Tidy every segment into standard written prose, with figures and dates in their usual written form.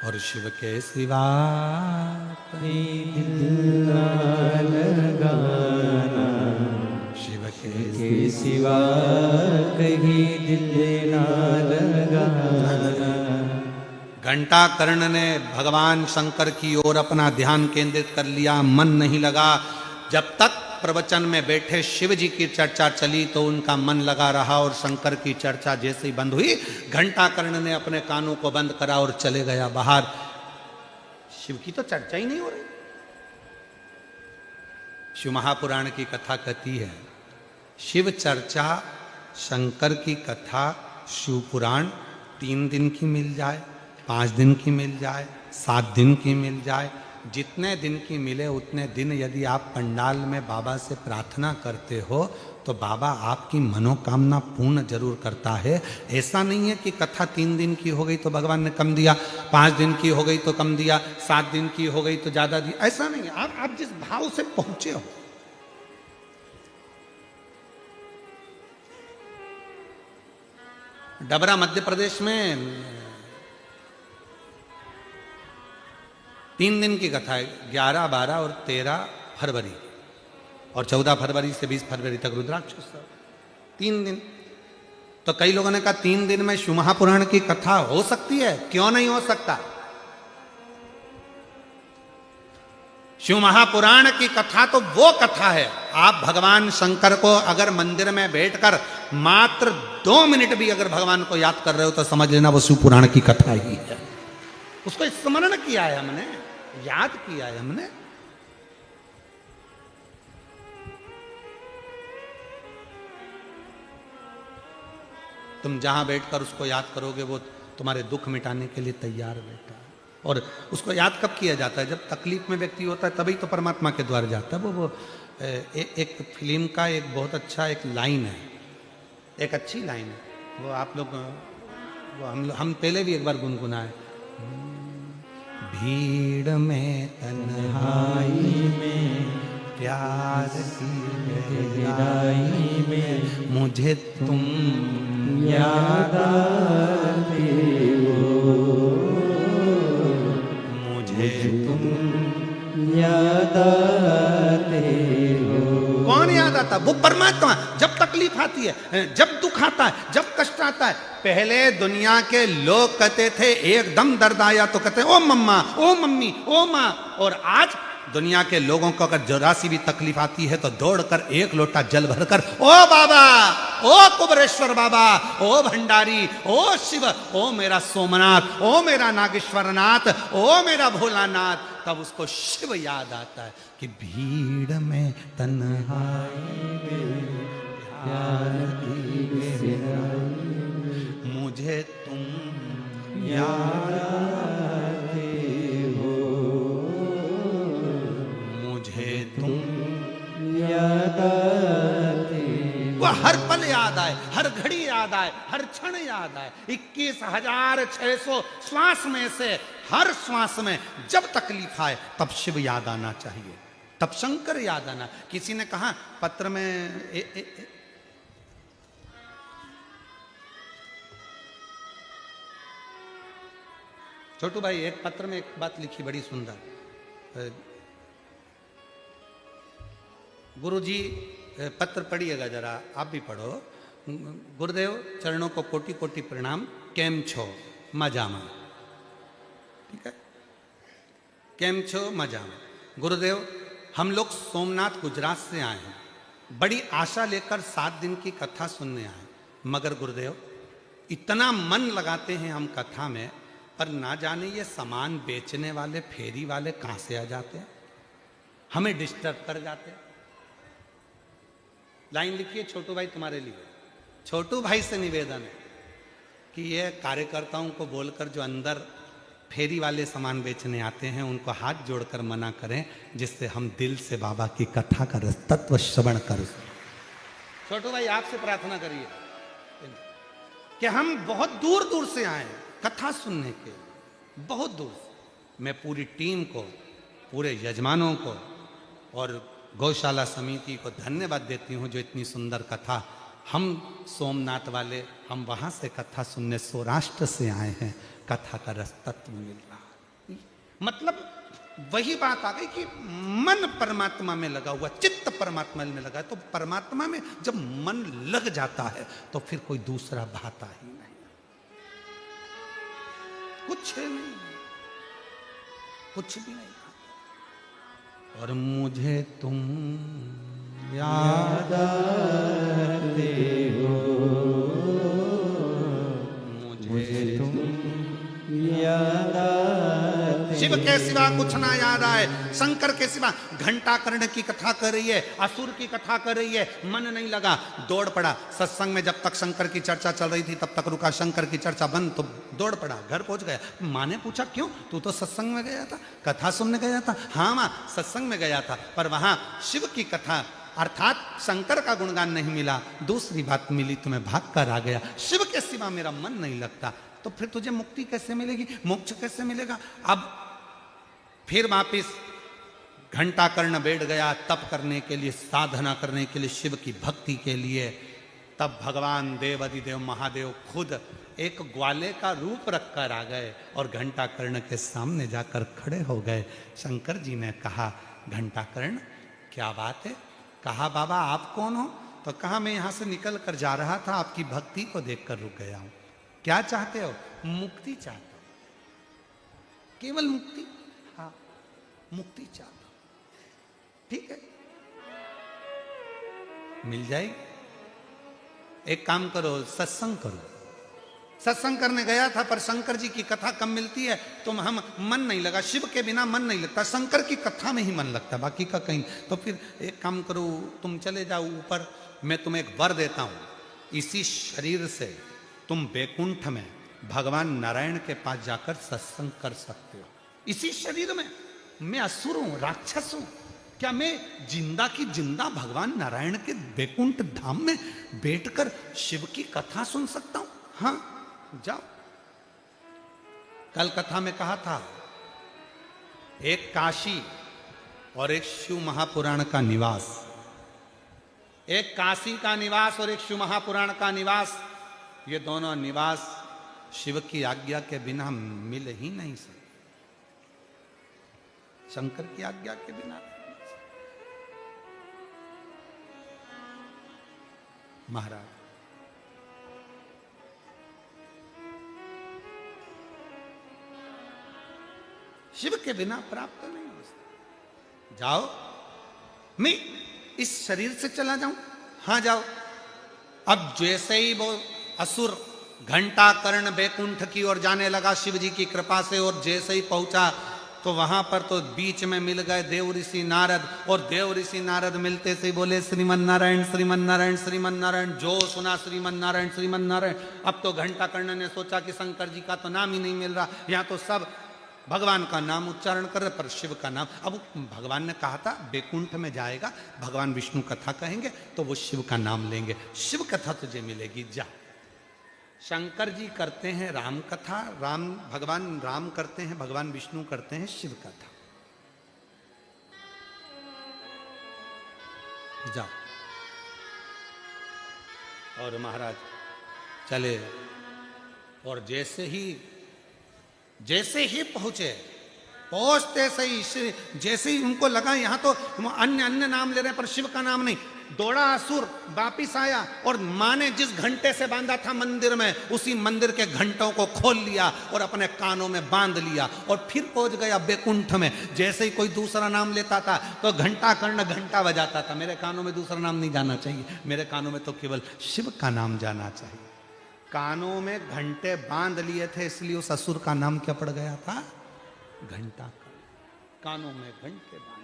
और शिव के सिवा कहीं दिल ना लगाना, शिव के सिवा कहीं दिल ना लगाना। घंटाकर्ण ने भगवान शंकर की ओर अपना ध्यान केंद्रित कर लिया, मन नहीं लगा। जब तक प्रवचन में बैठे शिव जी की चर्चा चली तो उनका मन लगा रहा, और शंकर की चर्चा जैसे ही बंद हुई घंटाकर्ण ने अपने कानों को बंद करा और चले गया बाहर। शिव की तो चर्चा ही नहीं हो रही। शिव महापुराण की कथा कहती है, शिव चर्चा, शंकर की कथा, शिव पुराण 3 दिन की मिल जाए, 5 दिन की मिल जाए, 7 दिन की मिल जाए, जितने दिन की मिले उतने दिन यदि आप पंडाल में बाबा से प्रार्थना करते हो तो बाबा आपकी मनोकामना पूर्ण जरूर करता है। ऐसा नहीं है कि कथा 3 दिन की हो गई तो भगवान ने कम दिया, 5 दिन की हो गई तो कम दिया, 7 दिन की हो गई तो ज्यादा दिया, ऐसा नहीं है। आप जिस भाव से पहुंचे हो। डबरा मध्य प्रदेश में 3 दिन की कथा है, 11, 12 और 13 फरवरी, और 14 फरवरी से 20 फरवरी तक रुद्राक्षोत्सव। 3 दिन। तो कई लोगों ने कहा 3 दिन में शिव महापुराण की कथा हो सकती है, क्यों नहीं हो सकता। शिव महापुराण की कथा तो वो कथा है, आप भगवान शंकर को अगर मंदिर में बैठकर मात्र 2 मिनट भी अगर भगवान को याद कर रहे हो तो समझ लेना वो शिव पुराण की कथा ही है। उसको स्मरण किया है हमने, याद किया है हमने। तुम जहां बैठकर उसको याद करोगे वो तुम्हारे दुख मिटाने के लिए तैयार बैठा है। और उसको याद कब किया जाता है? जब तकलीफ में व्यक्ति होता है तभी तो परमात्मा के द्वार जाता है। वो एक फिल्म का एक बहुत अच्छा एक लाइन है, एक अच्छी लाइन है, वो आप लोग, वो हम पहले भी एक बार गुनगुनाए। भीड़ में तन्हाई में प्यार की गहराई में मुझे तुम याद आते हो, मुझे तुम याद आते हो। कौन याद आता? वो परमात्मा। जब तकलीफ आती है, जब दुख आता है, जब कष्ट आता है, पहले दुनिया के लोग कहते थे एकदम दर्द आया तो कहते ओ मम्मा, ओ मम्मी, ओ माँ, और आज दुनिया के लोगों को अगर जरा सी भी तकलीफ आती है तो दौड़कर 1 लोटा जल भरकर ओ बाबा, ओ कुबरेश्वर बाबा, ओ भंडारी, ओ शिव, ओ मेरा सोमनाथ, ओ मेरा नागेश्वरनाथ, ओ मेरा भोलानाथ, तब उसको शिव याद आता है कि भीड़ में तन्हाई में प्यार की गहराई मुझे तुम याद आते हो, मुझे तुम याद आते। वो हर पल याद आए, हर घड़ी याद आए, हर क्षण याद आए। 21,600 श्वास में से हर श्वास में जब तकलीफ आए तब शिव याद आना चाहिए, तब शंकर याद आना। किसी ने कहा पत्र में छोटू भाई एक पत्र में एक बात लिखी बड़ी सुंदर। गुरुजी पत्र पढ़िएगा जरा, आप भी पढ़ो। गुरुदेव चरणों को कोटि कोटि प्रणाम, केम छो मजामा। ठीक है, केम छो मजामा। गुरुदेव हम लोग सोमनाथ गुजरात से आए हैं, बड़ी आशा लेकर 7 दिन की कथा सुनने आए, मगर गुरुदेव इतना मन लगाते हैं हम कथा में, पर ना जाने ये सामान बेचने वाले फेरी वाले कहाँ से आ जाते हैं, हमें डिस्टर्ब कर जाते हैं। लाइन लिखिए छोटू भाई तुम्हारे लिए। छोटू भाई से निवेदन है कि ये कार्यकर्ताओं को बोलकर जो अंदर फेरी वाले सामान बेचने आते हैं उनको हाथ जोड़कर मना करें, जिससे हम दिल से बाबा की कथा का तत्व श्रवण कर। छोटू भाई आपसे प्रार्थना करिए कि हम बहुत दूर दूर से आए हैं कथा सुनने के, बहुत दूर से। मैं पूरी टीम को, पूरे यजमानों को और गौशाला समिति को धन्यवाद देती हूँ जो इतनी सुंदर कथा, हम सोमनाथ वाले, हम वहाँ से कथा सुनने सौराष्ट्र से आए हैं, कथा का रस तत्व मिल रहा। मतलब वही बात आ गई कि मन परमात्मा में लगा हुआ, चित्त परमात्मा में लगा है। तो परमात्मा में जब मन लग जाता है तो फिर कोई दूसरा भाता ही नहीं, कुछ नहीं, कुछ भी नहीं। और मुझे तुम याद आते हो, मुझे तुम याद आते शिव के सिवा कुछ ना याद आए, शंकर के सिवा। घंटा कर्ण की कथा कर रही है, असुर की कथा कर रही है, मन नहीं लगा, दौड़ पड़ा। सत्संग में जब तक शंकर की चर्चा चल रही थी तब तक रुका, शंकर की चर्चा बंद तो दौड़ पड़ा, घर पहुंच गया। माँ ने पूछा क्यों, तू तो सत्संग में गया था, कथा सुनने गया था। हाँ माँ, सत्संग में गया था, पर वहां शिव की कथा अर्थात शंकर का गुणगान नहीं मिला, दूसरी बात मिली, तुम्हें भाग कर आ गया। शिव के सिवा मेरा मन नहीं लगता। तो फिर तुझे मुक्ति कैसे मिलेगी, मोक्ष कैसे मिलेगा? अब फिर वापिस घंटा कर्ण बैठ गया तप करने के लिए, साधना करने के लिए, शिव की भक्ति के लिए। तब भगवान देव अधिदेव महादेव खुद एक ग्वाले का रूप रखकर आ गए और घंटा कर्ण के सामने जाकर खड़े हो गए। शंकर जी ने कहा, घंटा कर्ण क्या बात है? कहा, बाबा आप कौन हो? तो कहा, मैं यहां से निकल कर जा रहा था, आपकी भक्ति को देखकर रुक गया हूं। क्या चाहते हो? मुक्ति चाहता हूं, केवल मुक्ति। हाँ, मुक्ति चाहता हूं। ठीक है, मिल जाएगी। एक काम करो, सत्संग करो। सत्संग करने गया था, पर शंकर जी की कथा कम मिलती है, तुम हम मन नहीं लगा, शिव के बिना मन नहीं लगता, शंकर की कथा में ही मन लगता, बाकी का कहीं। तो फिर एक काम करो, तुम चले जाओ ऊपर, मैं तुम्हें एक वर देता हूं, इसी शरीर से तुम बैकुंठ में भगवान नारायण के पास जाकर सत्संग कर सकते हो। इसी शरीर में। मैं असुर हूं, राक्षस हूं, क्या मैं जिंदा की जिंदा भगवान नारायण के बैकुंठ धाम में बैठकर शिव की कथा सुन सकता हूं? हाँ, जाओ। कल कथा में कहा था, एक काशी और एक शिव महापुराण का निवास, एक काशी का निवास और एक शिव महापुराण का निवास, ये दोनों निवास शिव की आज्ञा के बिना मिल ही नहीं सकते, शंकर की आज्ञा के बिना। महाराज शिव के बिना प्राप्त नहीं हो सकता। जाओ, मैं इस शरीर से चला जाऊं? हाँ जाओ। अब जैसे ही वो असुर घंटा कर्ण बैकुंठ की ओर जाने लगा शिव जी की कृपा से, और जैसे ही पहुंचा तो वहां पर तो बीच में मिल गए देव ऋषि नारद, और देव ऋषि नारद मिलते से बोले, श्रीमन नारायण श्रीमन नारायण श्रीमन नारायण। जो सुना श्रीमन नारायण श्रीमन नारायण। अब तो घंटा कर्ण ने सोचा कि शंकर जी का तो नाम ही नहीं मिल रहा, यहाँ तो सब भगवान का नाम उच्चारण कर रहे, पर शिव का नाम। अब भगवान ने कहा था बैकुंठ में जाएगा, भगवान विष्णु कथा कहेंगे तो वो शिव का नाम लेंगे, शिव कथा तुझे मिलेगी, जा। शंकर जी करते हैं राम कथा, भगवान राम करते हैं, भगवान विष्णु करते हैं शिव कथा। जाओ। और महाराज चले, और जैसे ही पहुंचते सही, जैसे ही उनको लगा यहाँ तो अन्य नाम ले रहे हैं पर शिव का नाम नहीं, दौड़ा असुर, वापिस आया और माँ ने जिस घंटे से बांधा था मंदिर में, उसी मंदिर के घंटों को खोल लिया और अपने कानों में बांध लिया, और फिर पहुंच गया बैकुंठ में। जैसे ही कोई दूसरा नाम लेता था तो घंटा कर्ण घंटा बजाता था, मेरे कानों में दूसरा नाम नहीं जाना चाहिए, मेरे कानों में तो केवल शिव का नाम जाना चाहिए। कानों में घंटे बांध लिए थे, इसलिए उस असुर का नाम क्या पड़ गया था? घंटा कर्ण। कानों में घंटे बांध।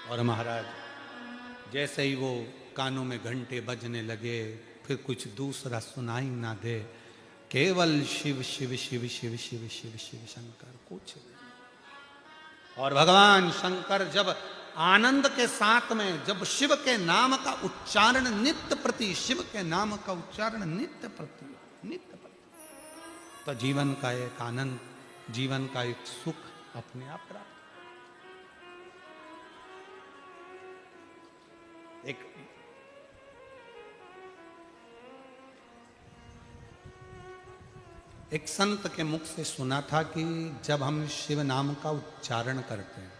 और महाराज जैसे ही वो कानों में घंटे बजने लगे, फिर कुछ दूसरा सुनाई ना दे, केवल शिव शिव शिव शिव शिव शिव शिव शंकर, कुछ नहीं। और भगवान शंकर जब आनंद के साथ में, जब शिव के नाम का उच्चारण नित्य प्रति, शिव के नाम का उच्चारण नित्य प्रति, तो जीवन का एक आनंद, जीवन का एक सुख अपने आप प्राप्त। एक एक संत के मुख से सुना था कि जब हम शिव नाम का उच्चारण करते हैं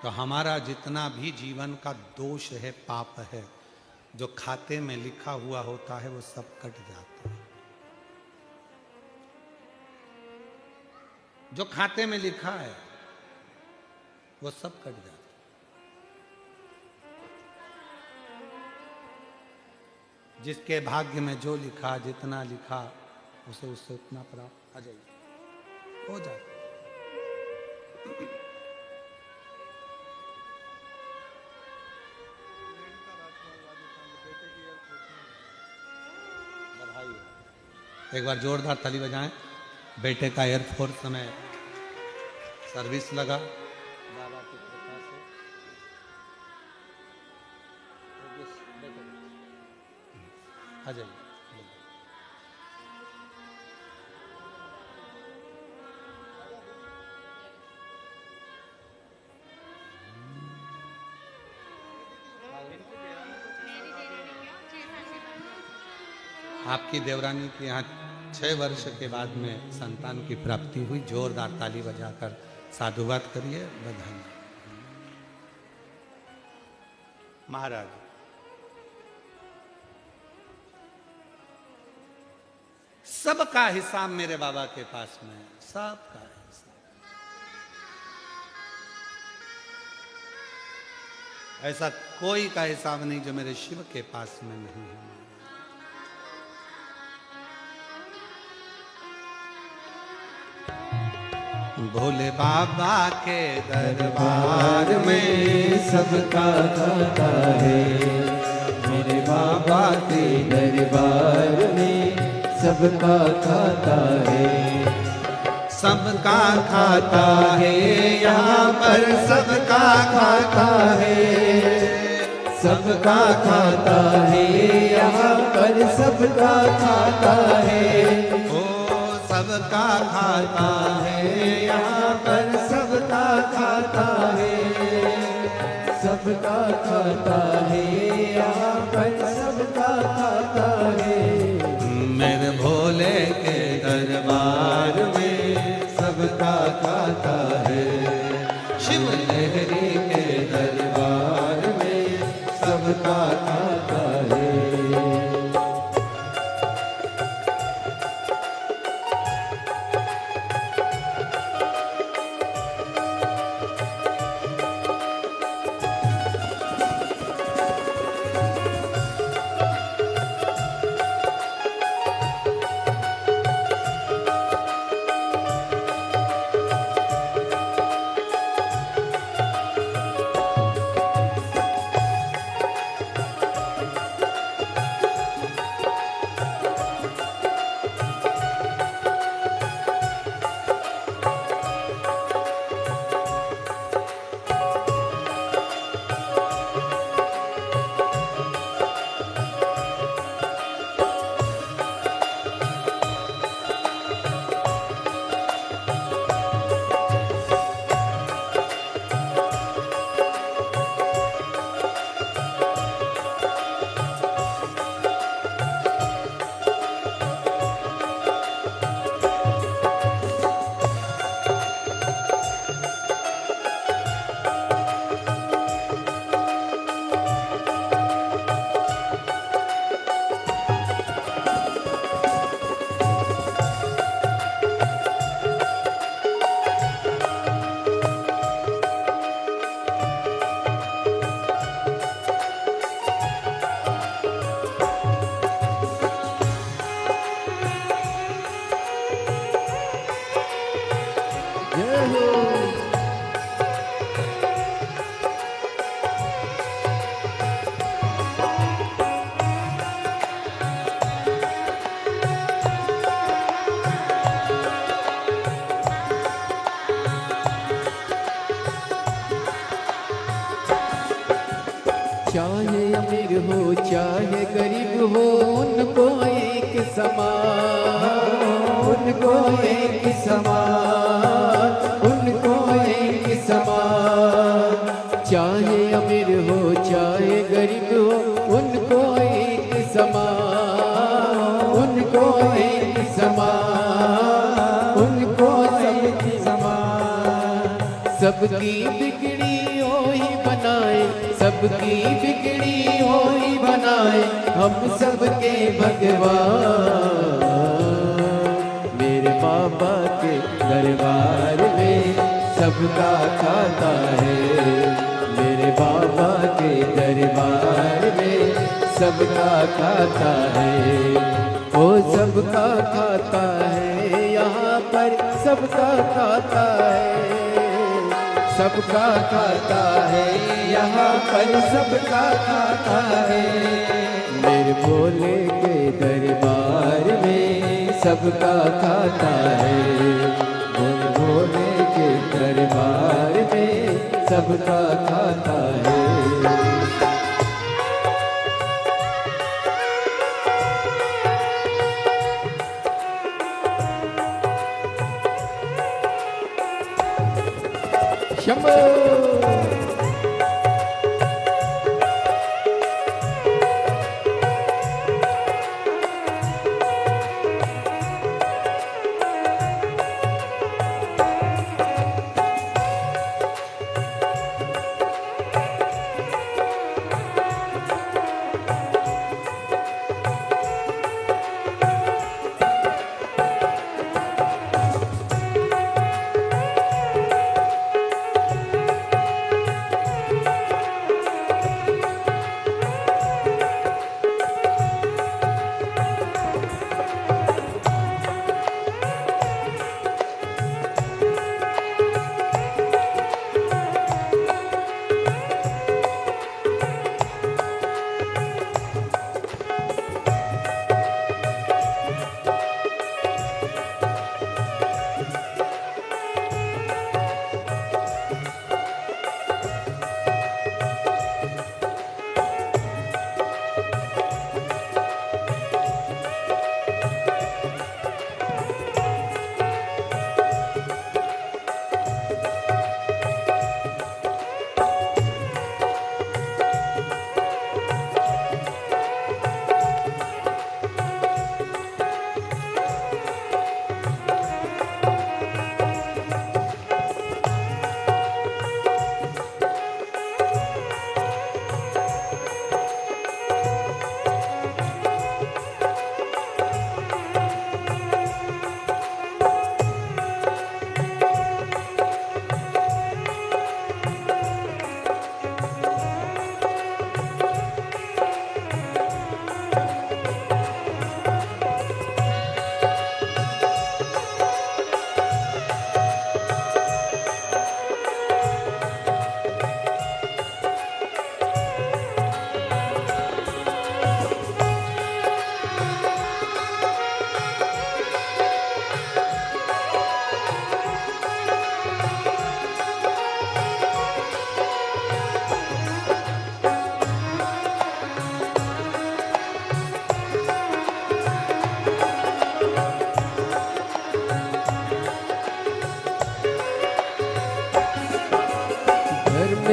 तो हमारा जितना भी जीवन का दोष है, पाप है, जो खाते में लिखा हुआ होता है वो सब कट जाता है। जो खाते में लिखा है वो सब कट जाता है। जिसके भाग्य में जो लिखा, जितना लिखा, उसे उससे उतना प्राप्त आ जाएगा, हो जाए। एक बार जोरदार ताली बजाएं। बेटे का एयरफोर्स में सर्विस लगा बाबा की कृपा से। आ जाइए। आपकी देवरानी के यहाँ 6 वर्ष के बाद में संतान की प्राप्ति हुई। जोरदार ताली बजाकर साधुवाद करिए, बधाई। महाराज, सबका हिसाब मेरे बाबा के पास में है, सबका हिसाब। ऐसा कोई का हिसाब नहीं जो मेरे शिव के पास में नहीं है। भोले बाबा के दरबार में सबका खाता है, मेरे बाबा के दरबार में सबका खाता है। सबका खाता है यहाँ पर, सबका खाता है, सबका खाता है यहाँ पर, सबका खाता है। ओ सबका खाता है यहाँ पर सबका खाता है, सबका खाता है यहाँ पर, सबका खाता है। मेरे भोले के दरबार में सबका खाता है, शिव लहरी के दरबार में सबका खाता है। चाहे अमीर हो चाहे गरीब हो, उनको एक समान, उनको एक समान, उनको एक समान। चाहे अमीर हो चाहे गरीब हो, उनको एक समान, उनको एक समान। सबकी बिगड़ी हो ही बनाए, सबकी बिगड़ी हो ही बनाए, हम सबके भगवान। मेरे बाबा के दरबार में सबका खाता है, मेरे बाबा के दरबार में सबका खाता है। वो सबका खाता है, यहाँ पर सबका खाता है, सबका खाता है, यहाँ पर सबका खाता है। मेरे भोले के दरबार में सबका खाता है, मेरे भोले के दरबार में सबका खाता है। शंभो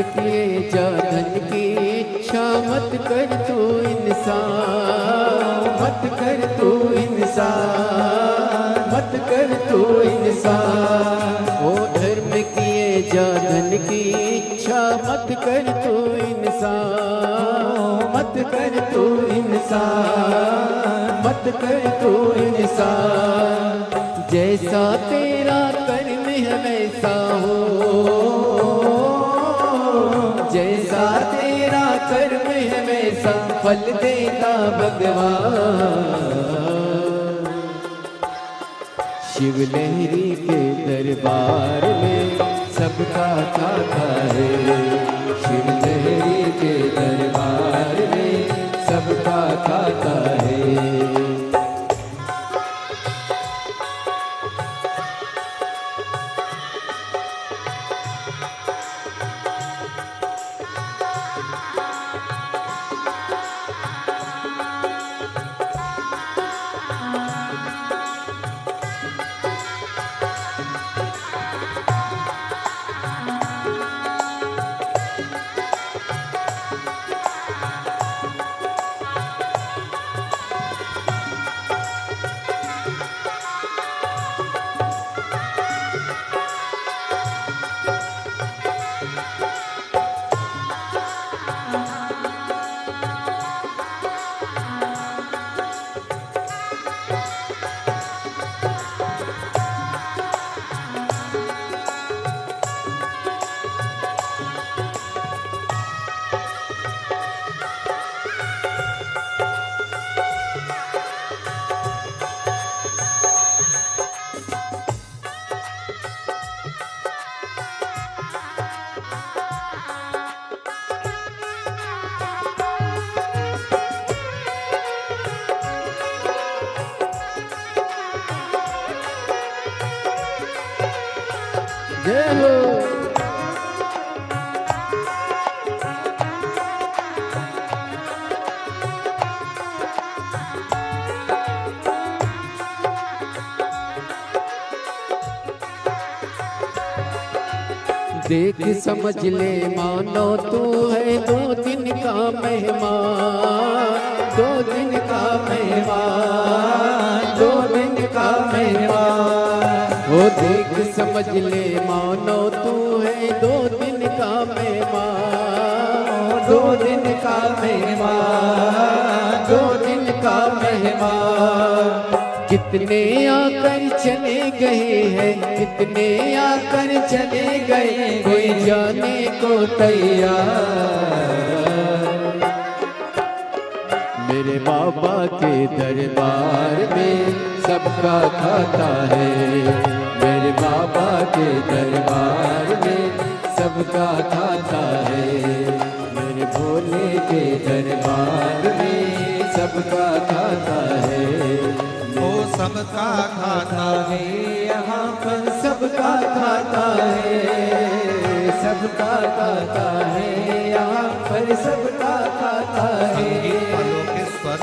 किए जा धन की इच्छा मत कर तू इंसान, मत कर तू इंसान, मत कर तू इंसान। ओ धर्म किए जा धन की इच्छा मत कर तू इंसान, मत कर तू इंसान, मत कर तू इंसान। जैसा तेरा कर्म है वैसा हो, जैसा तेरा कर्म है वैसा फल देगा भगवान। शिव लहरी के दरबार में सबका खाता है, शिव लहरी के दरबार में सबका खाता है। जय हो। देख समझ ले मानो तू है 2 दिन का मेहमान, 2 दिन का मेहमान, 2 दिन का मेहमान। वो देख समझ ले मानो तू है 2 दिन का मेहमान, 2 दिन का मेहमान, 2 दिन का मेहमान। कितने आकर चले गए हैं, कितने आकर चले गए, कोई जाने को तैयार। मेरे बाबा के दरबार में सबका खाता है, मेरे बाबा के दरबार में सबका खाता है, मेरे भोले के दरबार में सबका खाता है। सबका खाता है यहाँ पर सबका खाता है, सबका खाता है यहाँ पर सबका खाता है। संगीत वालों के स्वर,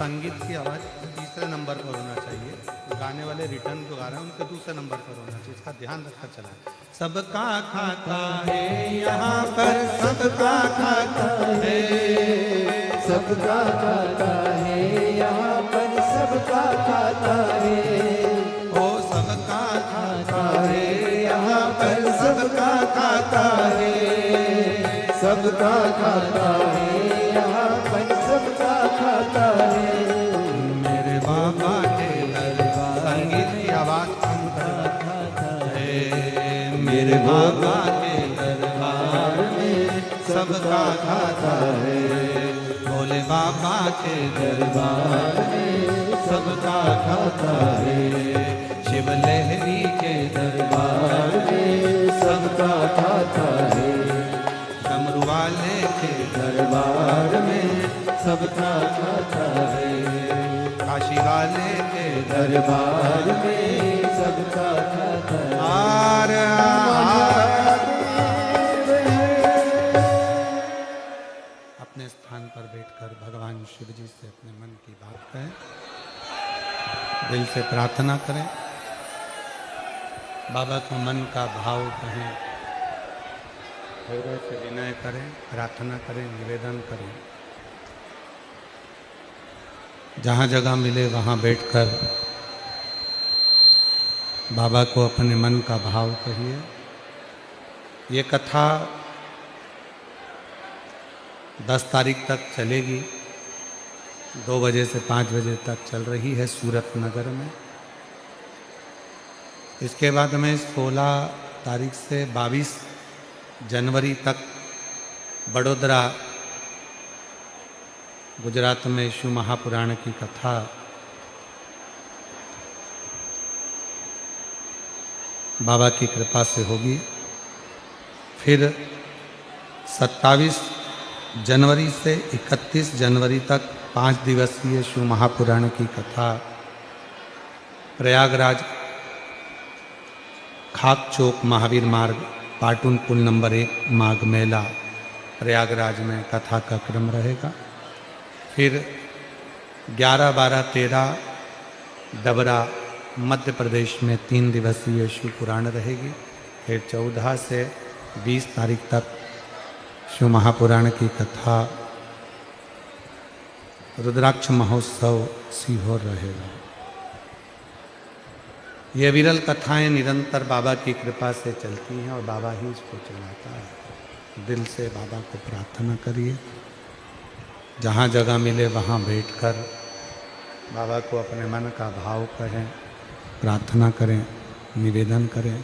संगीत की आवाज तीसरे नंबर पर होना चाहिए, गाने वाले रिटर्न जो गा रहे हैं उनके दूसरे नंबर पर होना चाहिए, इसका ध्यान रखकर चलाएं। सबका खाता है यहाँ पर सबका खाता है, सबका खाता है यहाँ पर सबका खाता है। ओ सबका खाता है यहाँ पर सबका खाता है, सबका खाता है यहाँ पर सबका खाता है। मेरे बाबा के दरबार, संगीत की आवाज कम खाता है, मेरे बाबा के दरबार में सबका खाता है, भोले बाबा के दरबार में सबका खाता है, शिव लहरी के दरबार में सबका खाता है, डमरू वाले के दरबार में सबका खाता है, काशी वाले के दरबार में सबका खाता है। अपने स्थान पर बैठकर भगवान शिव जी से अपने मन की बात कहें, दिल से प्रार्थना करें, बाबा को मन का भाव कहें, हृदय से विनय करें, प्रार्थना करें, निवेदन करें। जहाँ जगह मिले वहाँ बैठकर बाबा को अपने मन का भाव कहिए। ये कथा 10 तारीख तक चलेगी, 2 बजे से 5 बजे तक चल रही है सूरत नगर में। इसके बाद में 16 तारीख से 22 जनवरी तक बड़ोदरा गुजरात में शिव महापुराण की कथा बाबा की कृपा से होगी। फिर 27 जनवरी से 31 जनवरी तक 5 दिवसीय शिव महापुराण की कथा प्रयागराज खाक चौक महावीर मार्ग पाटुन पुल नंबर 1 माघ मेला प्रयागराज में कथा का क्रम रहेगा। फिर 11, 12, 13 डबरा मध्य प्रदेश में 3 दिवसीय शिव पुराण रहेगी। फिर 14 से 20 तारीख तक शिव महापुराण की कथा रुद्राक्ष महोत्सव सीहोर रहेगा। ये विरल कथाएं निरंतर बाबा की कृपा से चलती हैं और बाबा ही इसको चलाता है। दिल से बाबा को प्रार्थना करिए, जहाँ जगह मिले वहाँ बैठकर बाबा को अपने मन का भाव कहें, प्रार्थना करें, निवेदन करें,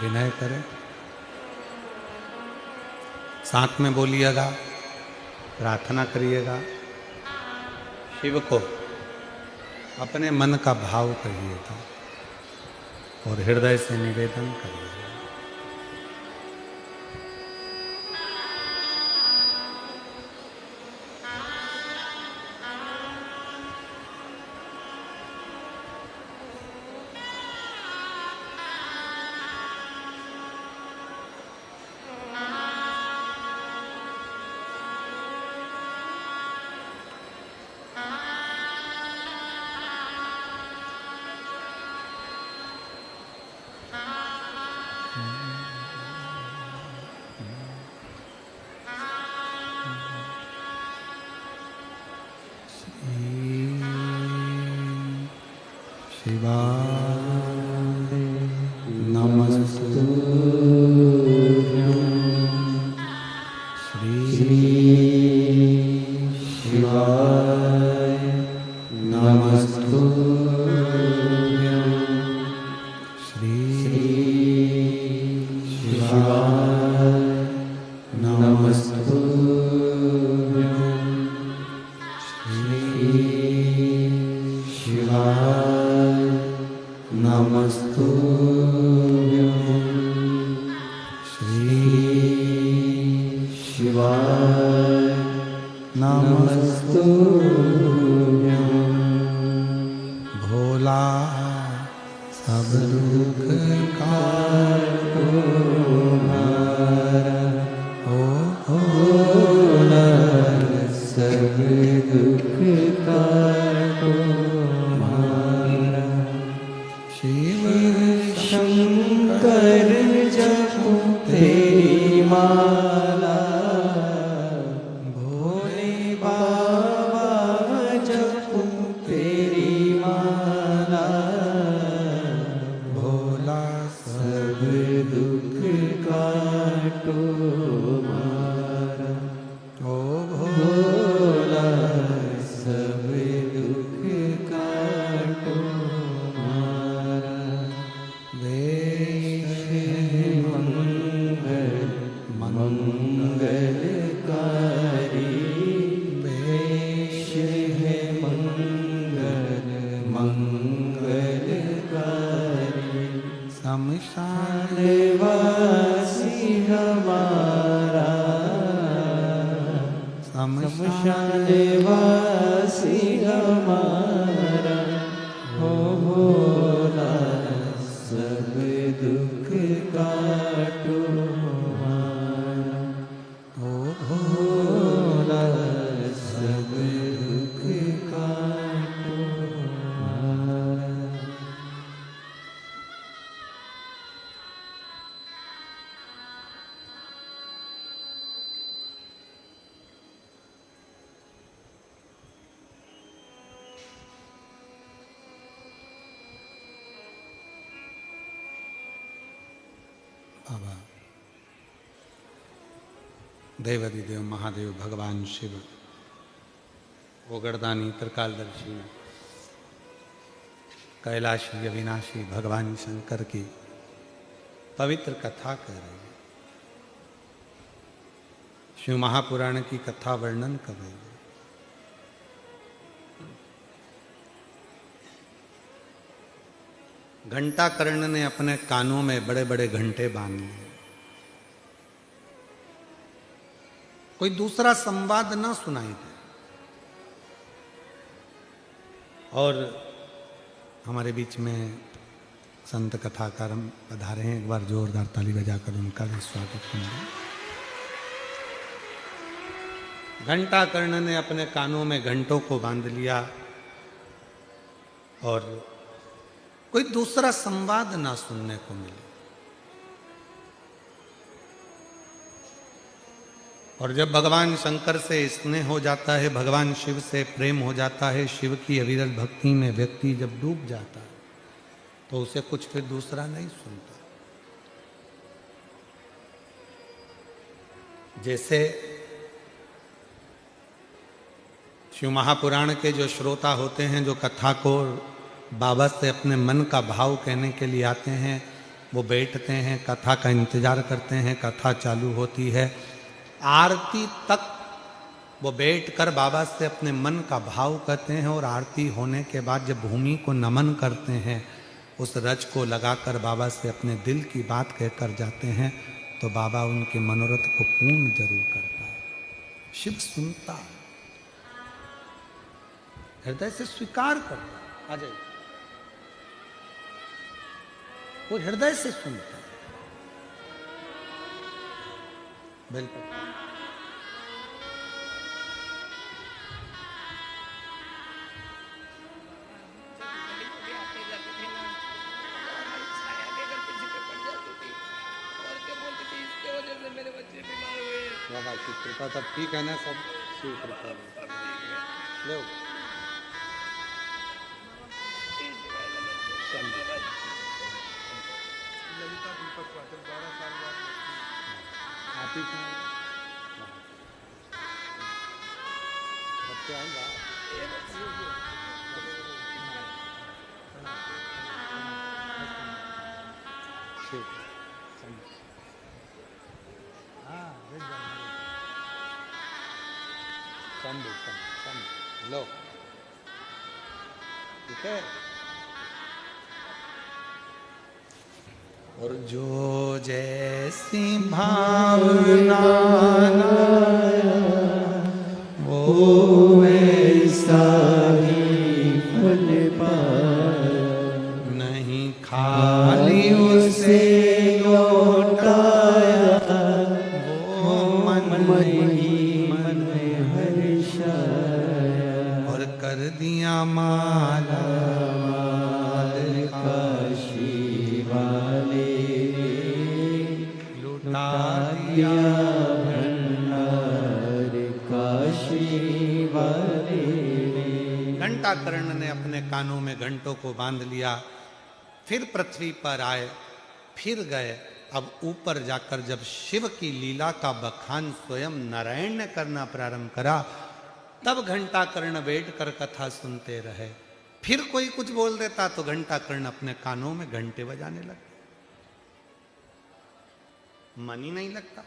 विनय करें। साथ में बोलिएगा, प्रार्थना करिएगा, शिव को अपने मन का भाव कहिएगा और हृदय से निवेदन करिएगा। शिवाय नमस्तुभ्यं श्री शिवाय नमस्तुभ्यं श्री शिवाय नमस्तुभ्यं श्री शिवाय नमस्तुभ्यं श्री शिवाय नमस्तुभ्यं भोला सब दुख काटो हमारा हो भोला सब दुख काटो हमारा शिव शंकर जपो तेरी माला भोले बाबा जपो तेरी माला भोला सब दुख काटो हमारा ओ भोला सब दुख काटो हमारा वेश मंगल मंगलकारी वेश है मंगल मंगलकारी शमशान वासी हमारा शमशान वासी हमारा हो भोला सब दुख काटो हमारा हो भोला सब दुख काटो हमारा। बाबा देवादिदेव महादेव भगवान शिव ओगरदानी त्रिकालदर्शी कैलाशी अविनाशी भगवान शंकर की पवित्र कथा कर रहे हैं। शिव महापुराण की कथा वर्णन कर रहे हैं। घंटा कर्ण ने अपने कानों में बड़े बड़े घंटे बांध लिए। कोई दूसरा संवाद ना सुनाई दे। और हमारे बीच में संत कथाकार पधारे हैं, एक बार जोरदार ताली बजाकर उनका भी स्वागत करें। घंटा कर्ण ने अपने कानों में घंटों को बांध लिया और कोई दूसरा संवाद ना सुनने को मिले। और जब भगवान शंकर से स्नेह हो जाता है, भगवान शिव से प्रेम हो जाता है, शिव की अविरल भक्ति में व्यक्ति जब डूब जाता है तो उसे कुछ फिर दूसरा नहीं सुनता। जैसे शिव महापुराण के जो श्रोता होते हैं, जो कथा को बाबा से अपने मन का भाव कहने के लिए आते हैं, वो बैठते हैं, कथा का इंतजार करते हैं, कथा चालू होती है, आरती तक वो बैठकर बाबा से अपने मन का भाव कहते हैं। और आरती होने के बाद जब भूमि को नमन करते हैं, उस रज को लगाकर बाबा से अपने दिल की बात कहकर जाते हैं, तो बाबा उनके मनोरथ को पूर्ण जरूर करता है। शिव सुनता है, हृदय से स्वीकार करता है। आ जाइए, वो हृदय से सुनता है। बिल्कुल बाबा की कृपा तब ठीक है ना, सब शिव कृपा लो। लो ठीक है। और जो जैसी भावना वो वैसा ही फल पाया, नहीं खाली उसे लौटाया, वो मन ही मन हर्षाया, और कर दिया माला काशी वाले लुटा दिया भंडार काशी वाले। घंटा कर्ण ने अपने कानों में घंटों को बांध लिया, फिर पृथ्वी पर आए, फिर गए। अब ऊपर जाकर जब शिव की लीला का बखान स्वयं नारायण ने करना प्रारंभ करा, तब घंटा कर्ण बैठकर कथा सुनते रहे। फिर कोई कुछ बोल देता तो घंटा कर्ण अपने कानों में घंटे बजाने लगते, मन ही नहीं लगता।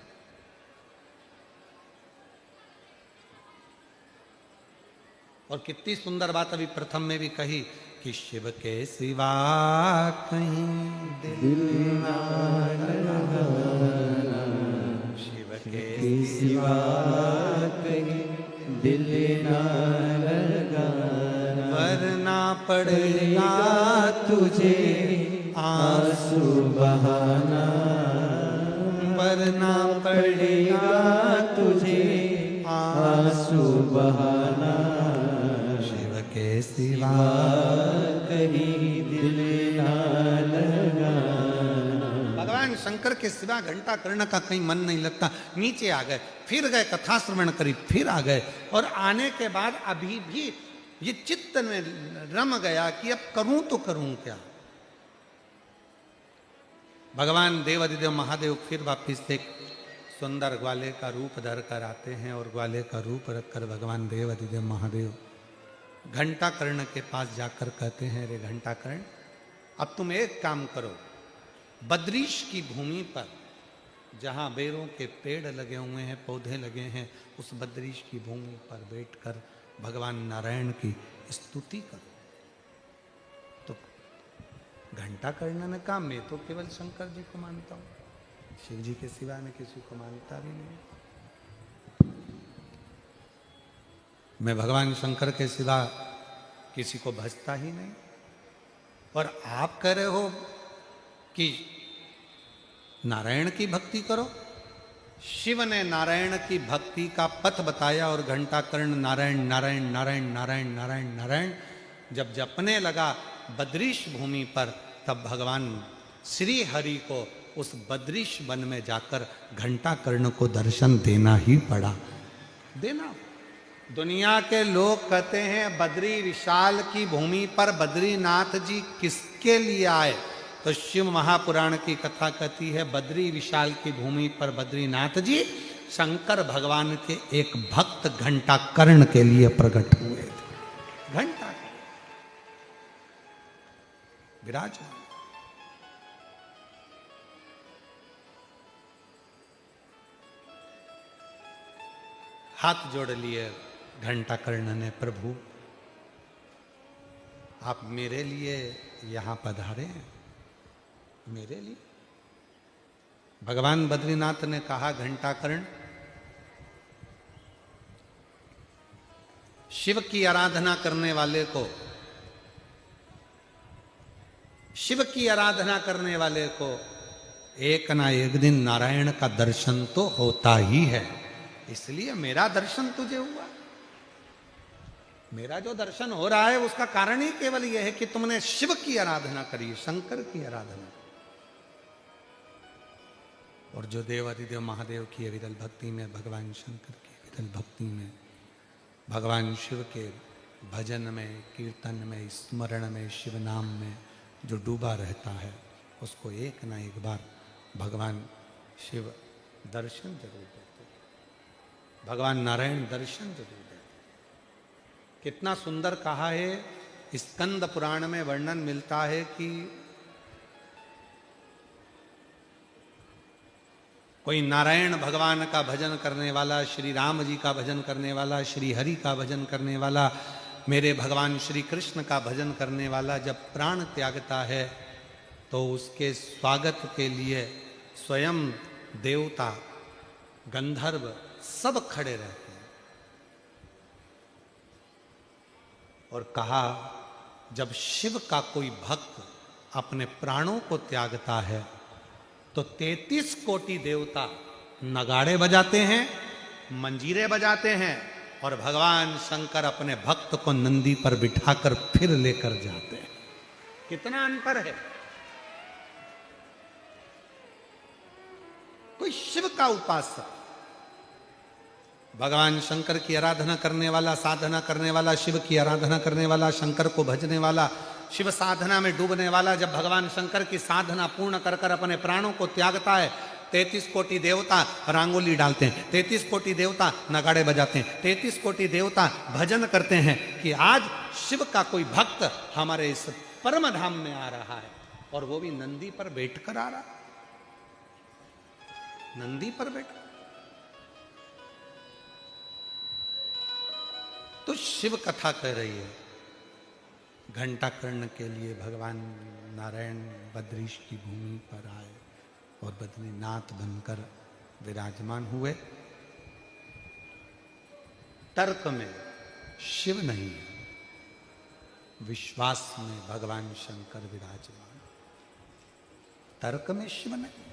और कितनी सुंदर बात अभी प्रथम में भी कही कि शिव के सिवा कहीं दिल ना लगाना, शिव के सिवा कहीं दिल ना लगाना, वरना पड़ेगा तुझे आंसू बहाना, वरना पड़ेगा तुझे आंसू बहाना, शिव के सिवा कहीं दिल ना लगाना। भगवान शंकर के सिवा घंटा कर्ण का कहीं मन नहीं लगता। नीचे आ गए, फिर गए, कथा श्रवण करी, फिर आ गए। और आने के बाद अभी भी ये चित्त में रम गया कि अब करूं तो करूं क्या। भगवान देवाधिदेव महादेव फिर वापिस एक सुंदर ग्वाले का रूप धर कर आते हैं और ग्वाले का रूप रखकर भगवान देवाधिदेव महादेव घंटा कर्ण के पास जाकर कहते हैं, रे घंटा कर्ण, अब तुम एक काम करो, बद्रीश की भूमि पर जहां बेरों के पेड़ लगे हुए हैं, पौधे लगे हैं, उस बद्रीश की भूमि पर बैठकर भगवान नारायण की स्तुति करो। तो घंटा कर्ण ने कहा, मैं तो केवल शंकर जी को मानता हूं, शिव जी के सिवा मैं किसी को मानता भी नहीं। मैं भगवान शंकर के सिवा किसी को भजता ही नहीं। और आप कह रहे हो कि नारायण की भक्ति करो। शिव ने नारायण की भक्ति का पथ बताया और घंटा कर्ण नारायण नारायण नारायण नारायण नारायण नारायण जब जपने लगा बद्रीश भूमि पर, तब भगवान श्री हरि को उस बद्रीश वन में जाकर घंटा कर्ण को दर्शन देना ही पड़ा। देना। दुनिया के लोग कहते हैं बद्री विशाल की भूमि पर बद्रीनाथ जी किसके लिए आए, तो शिव महापुराण की कथा कहती है बद्री विशाल की भूमि पर बद्रीनाथ जी शंकर भगवान के एक भक्त घंटा कर्ण के लिए प्रकट हुए थे। घंटा विराजमान। हाथ जोड़ लिए घंटा कर्ण ने, प्रभु आप मेरे लिए यहां पधारे हैं, मेरे लिए। भगवान बद्रीनाथ ने कहा, घंटा कर्ण, शिव की आराधना करने वाले को, शिव की आराधना करने वाले को एक ना एक दिन नारायण का दर्शन तो होता ही है, इसलिए मेरा दर्शन तुझे हुआ। मेरा जो दर्शन हो रहा है उसका कारण ही केवल यह है कि तुमने शिव की आराधना करी, शंकर की आराधना। और जो देवाधिदेव महादेव की विरल भक्ति में, भगवान शंकर की विरल भक्ति में, भगवान शिव के भजन में, कीर्तन में, स्मरण में, शिव नाम में जो डूबा रहता है उसको एक ना एक बार भगवान शिव दर्शन जरूर देते हैं, भगवान नारायण दर्शन जरूर देते हैं। कितना सुंदर कहा है, स्कंद पुराण में वर्णन मिलता है कि कोई नारायण भगवान का भजन करने वाला, श्री राम जी का भजन करने वाला, श्री हरि का भजन करने वाला, मेरे भगवान श्री कृष्ण का भजन करने वाला जब प्राण त्यागता है तो उसके स्वागत के लिए स्वयं देवता, गंधर्व सब खड़े रहते हैं। और कहा जब शिव का कोई भक्त अपने प्राणों को त्यागता है तो 33 कोटि देवता नगाड़े बजाते हैं, मंजीरे बजाते हैं और भगवान शंकर अपने भक्त को नंदी पर बिठाकर फिर लेकर जाते हैं। कितना अंतर है। कोई शिव का उपासक, भगवान शंकर की आराधना करने वाला, साधना करने वाला, शिव की आराधना करने वाला, शंकर को भजने वाला, शिव साधना में डूबने वाला, जब भगवान शंकर की साधना पूर्ण कर कर अपने प्राणों को त्यागता है, 33 कोटि देवता रंगोली डालते हैं, 33 कोटि देवता नगाड़े बजाते हैं, 33 कोटि देवता भजन करते हैं कि आज शिव का कोई भक्त हमारे इस परम धाम में आ रहा है, और वो भी नंदी पर बैठकर आ रहा, नंदी पर बैठ। तो शिव कथा कह रही है, घंटा कर्ण के लिए भगवान नारायण बद्रीश की भूमि पर आए और बद्रीनाथ बनकर विराजमान हुए। तर्क में शिव नहीं है, विश्वास में भगवान शंकर विराजमान। तर्क में शिव नहीं।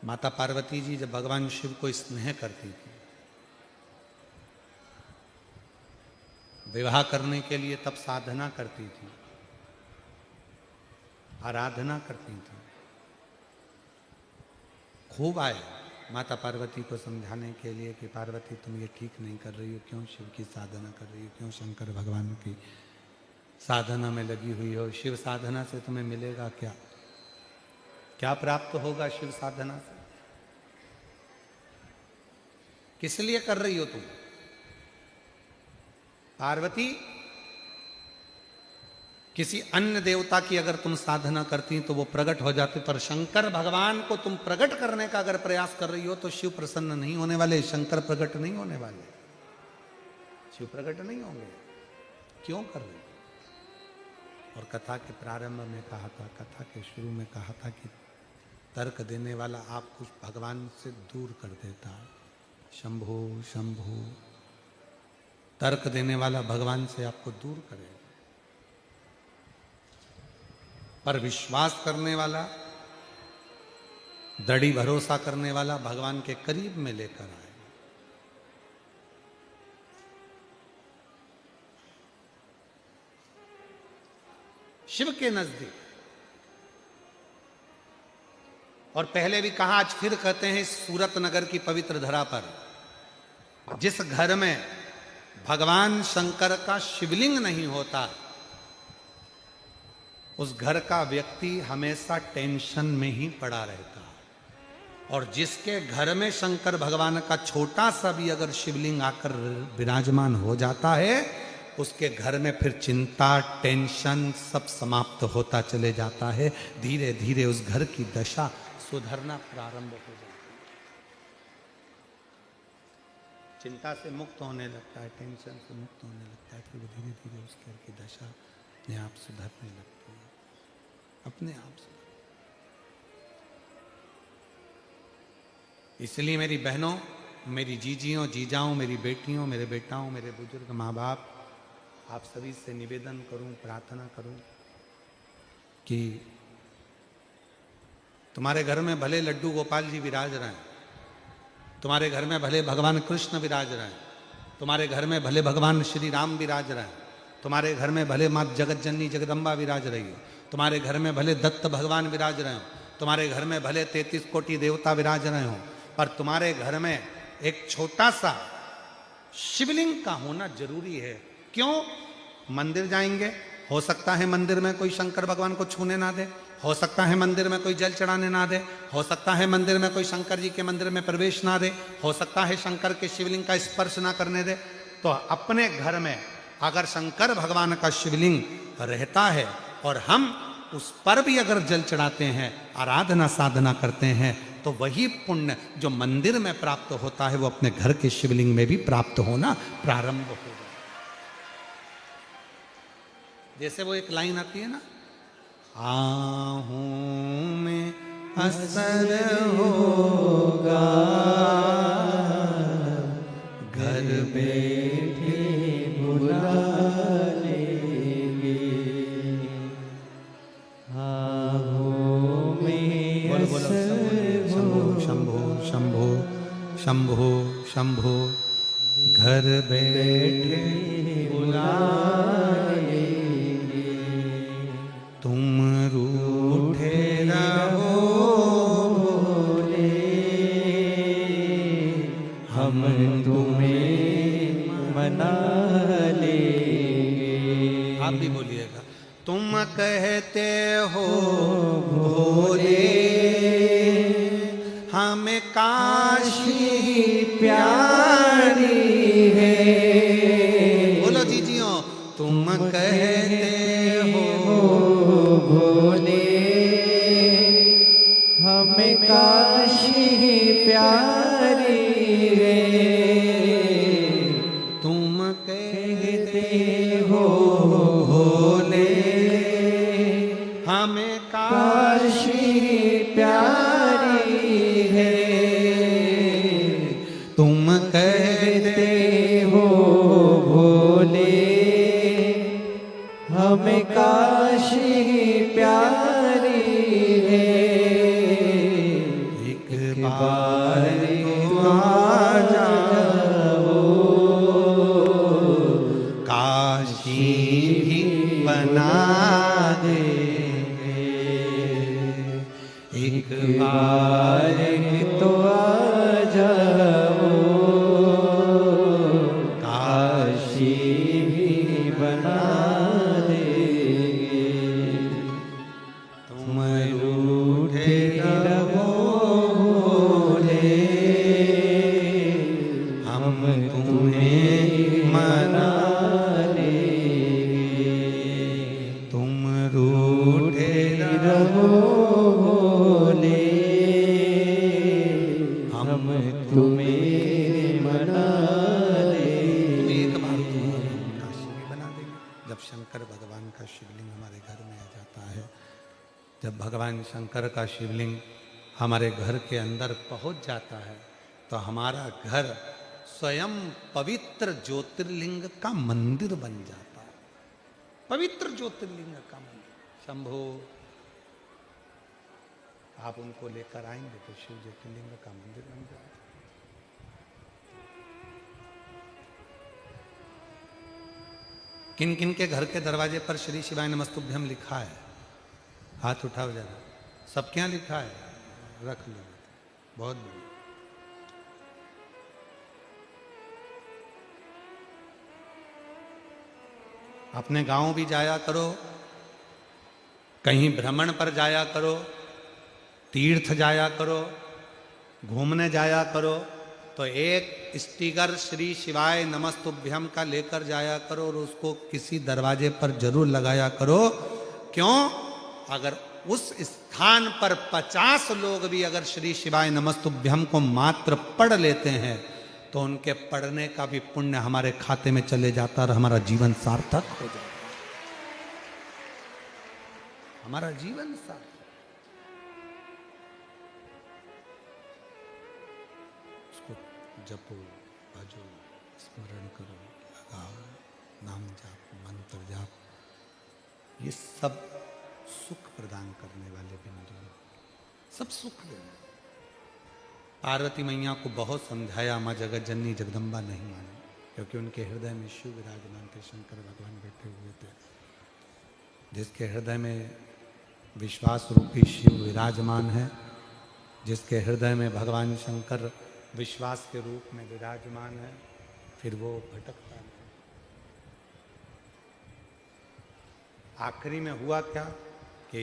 माता पार्वती जी जब भगवान शिव को स्नेह करती थी, विवाह करने के लिए तब साधना करती थी, आराधना करती थी। खूब आए माता पार्वती को समझाने के लिए कि पार्वती तुम ये ठीक नहीं कर रही हो, क्यों शिव की साधना कर रही हो, क्यों शंकर भगवान की साधना में लगी हुई हो, शिव साधना से तुम्हें मिलेगा क्या, क्या प्राप्त होगा शिव साधना से, किस लिए कर रही हो तुम। पार्वती किसी अन्य देवता की अगर तुम साधना करती तो वो प्रकट हो जाते, पर शंकर भगवान को तुम प्रकट करने का अगर प्रयास कर रही हो तो शिव प्रसन्न नहीं होने वाले, शंकर प्रकट नहीं होने वाले, शिव प्रकट नहीं होंगे। क्यों कर रही हो। और कथा के प्रारंभ में कहा था, कथा के शुरू में कहा था कि तर्क देने वाला आपको भगवान से दूर कर देता है। शंभो शंभो, तर्क देने वाला भगवान से आपको दूर करेगा, पर विश्वास करने वाला, दृढ़ भरोसा करने वाला भगवान के करीब में लेकर आएगा। शिव के नजदीक। और पहले भी कहा, आज फिर कहते हैं, इस सूरत नगर की पवित्र धरा पर जिस घर में भगवान शंकर का शिवलिंग नहीं होता, उस घर का व्यक्ति हमेशा टेंशन में ही पड़ा रहता है। और जिसके घर में शंकर भगवान का छोटा सा भी अगर शिवलिंग आकर विराजमान हो जाता है, उसके घर में फिर चिंता, टेंशन सब समाप्त होता चले जाता है। धीरे धीरे उस घर की दशा सुधरना प्रारंभ हो जाता है, चिंता से मुक्त होने लगता है, टेंशन से मुक्त होने लगता है, फिर वो धीरे धीरे उस घर की दशा अपने आप सुधरने लगती है, अपने आप से। इसलिए मेरी बहनों, मेरी जीजियों, जीजाओं, मेरी बेटियों, मेरे बेटाओं, मेरे बुजुर्ग माँ बाप, आप सभी से निवेदन करूं, प्रार्थना करूं कि तुम्हारे घर में भले लड्डू गोपाल जी विराज रहे हैं, तुम्हारे घर में भले भगवान कृष्ण विराज रहे हैं, तुम्हारे घर में भले भगवान श्री राम विराज रहे हैं, तुम्हारे घर में भले माँ जगत जननी जगदम्बा विराज रही हो, तुम्हारे घर में भले दत्त भगवान विराज रहे हो, तुम्हारे घर में भले 33 कोटि देवता विराज रहे हो, पर तुम्हारे घर में एक छोटा सा शिवलिंग का होना जरूरी है। क्यों? मंदिर जाएंगे, हो सकता है मंदिर में कोई शंकर भगवान को छूने ना दे, हो सकता है मंदिर में कोई जल चढ़ाने ना दे, हो सकता है मंदिर में कोई शंकर जी के मंदिर में प्रवेश ना दे, हो सकता है शंकर के शिवलिंग का स्पर्श ना करने दे। तो अपने घर में अगर शंकर भगवान का शिवलिंग रहता है और हम उस पर भी अगर जल चढ़ाते हैं, आराधना साधना करते हैं, तो वही पुण्य जो मंदिर में प्राप्त होता है वो अपने घर के शिवलिंग में भी प्राप्त होना प्रारंभ होगा। जैसे वो एक लाइन आती है ना, आहूं में असर होगा, घर बैठे बुला लेंगे, आहूं में असर शंभो शंभो शंभो शंभो, घर बैठे बुला लेंगे, तुम रूठे रहो भोले, हम तुम्हें मना लेंगे। आप भी बोलिएगा, तुम कहते हो भोले हमें काशी प्यारी है, बोलो जीजियो, तुम कहते हो भोले हमें काशी प्यारी है, तुम कहते हो भोले हमें काशी प्यारी है, तुम कहते हो भोले हमें काशी प्यारी है, एक बार तो आ जाओ, काशी भी बना देंगे, एक बार तो आ जाओ, काशी भी बना देंगे, तुम रूठे रहो भोले हम तुम्हें मना लेंगे, तुम रूठे रहो भोले हम तुम्हें मना लेंगे। एक बार तुम्हें काशी भी बना देंगे। जब शंकर भगवान का शिवलिंग हमारे घर में आ जाता है, जब भगवान शंकर का शिवलिंग हमारे घर के अंदर पहुंच जाता है, तो हमारा घर स्वयं पवित्र ज्योतिर्लिंग का मंदिर बन जाता है। पवित्र ज्योतिर्लिंग का मंदिर। शंभो, आप उनको लेकर आएंगे तो शिव ज्योतिर्लिंग का मंदिर बन जाएगा। किन किन के घर के दरवाजे पर श्री शिवाय नमस्तुभ्यम लिखा है? हाथ उठाओ जरा। सब क्या लिखा है? रख लो। बहुत बढ़िया। अपने गांव भी जाया करो, कहीं भ्रमण पर जाया करो, तीर्थ जाया करो, घूमने जाया करो, तो एक स्टिकर श्री शिवाय नमस्तुभ्यम का लेकर जाया करो और उसको किसी दरवाजे पर जरूर लगाया करो। क्यों? अगर उस स्थान पर 50 लोग भी अगर श्री शिवाय नमस्तुभ्यम को मात्र पढ़ लेते हैं तो उनके पढ़ने का भी पुण्य हमारे खाते में चले जाता और हमारा जीवन सार्थक हो जाता। हमारा जीवन सार्थक। उसको जपो, भजो, स्मरण करो, लगाओ, नाम जाप, मंत्र जाप, ये सब सुख प्रदान करने वाले बिंदु हैं, सब सुख देने। पार्वती मैया को बहुत समझाया, माँ जगत जननी जगदम्बा नहीं मानी, क्योंकि उनके हृदय में शिव विराजमान थे, शंकर भगवान बैठे हुए थे। जिसके हृदय में विश्वास रूपी शिव विराजमान है, जिसके हृदय में भगवान शंकर विश्वास के रूप में विराजमान है, फिर वो भटकता नहीं। आखिरी में हुआ क्या कि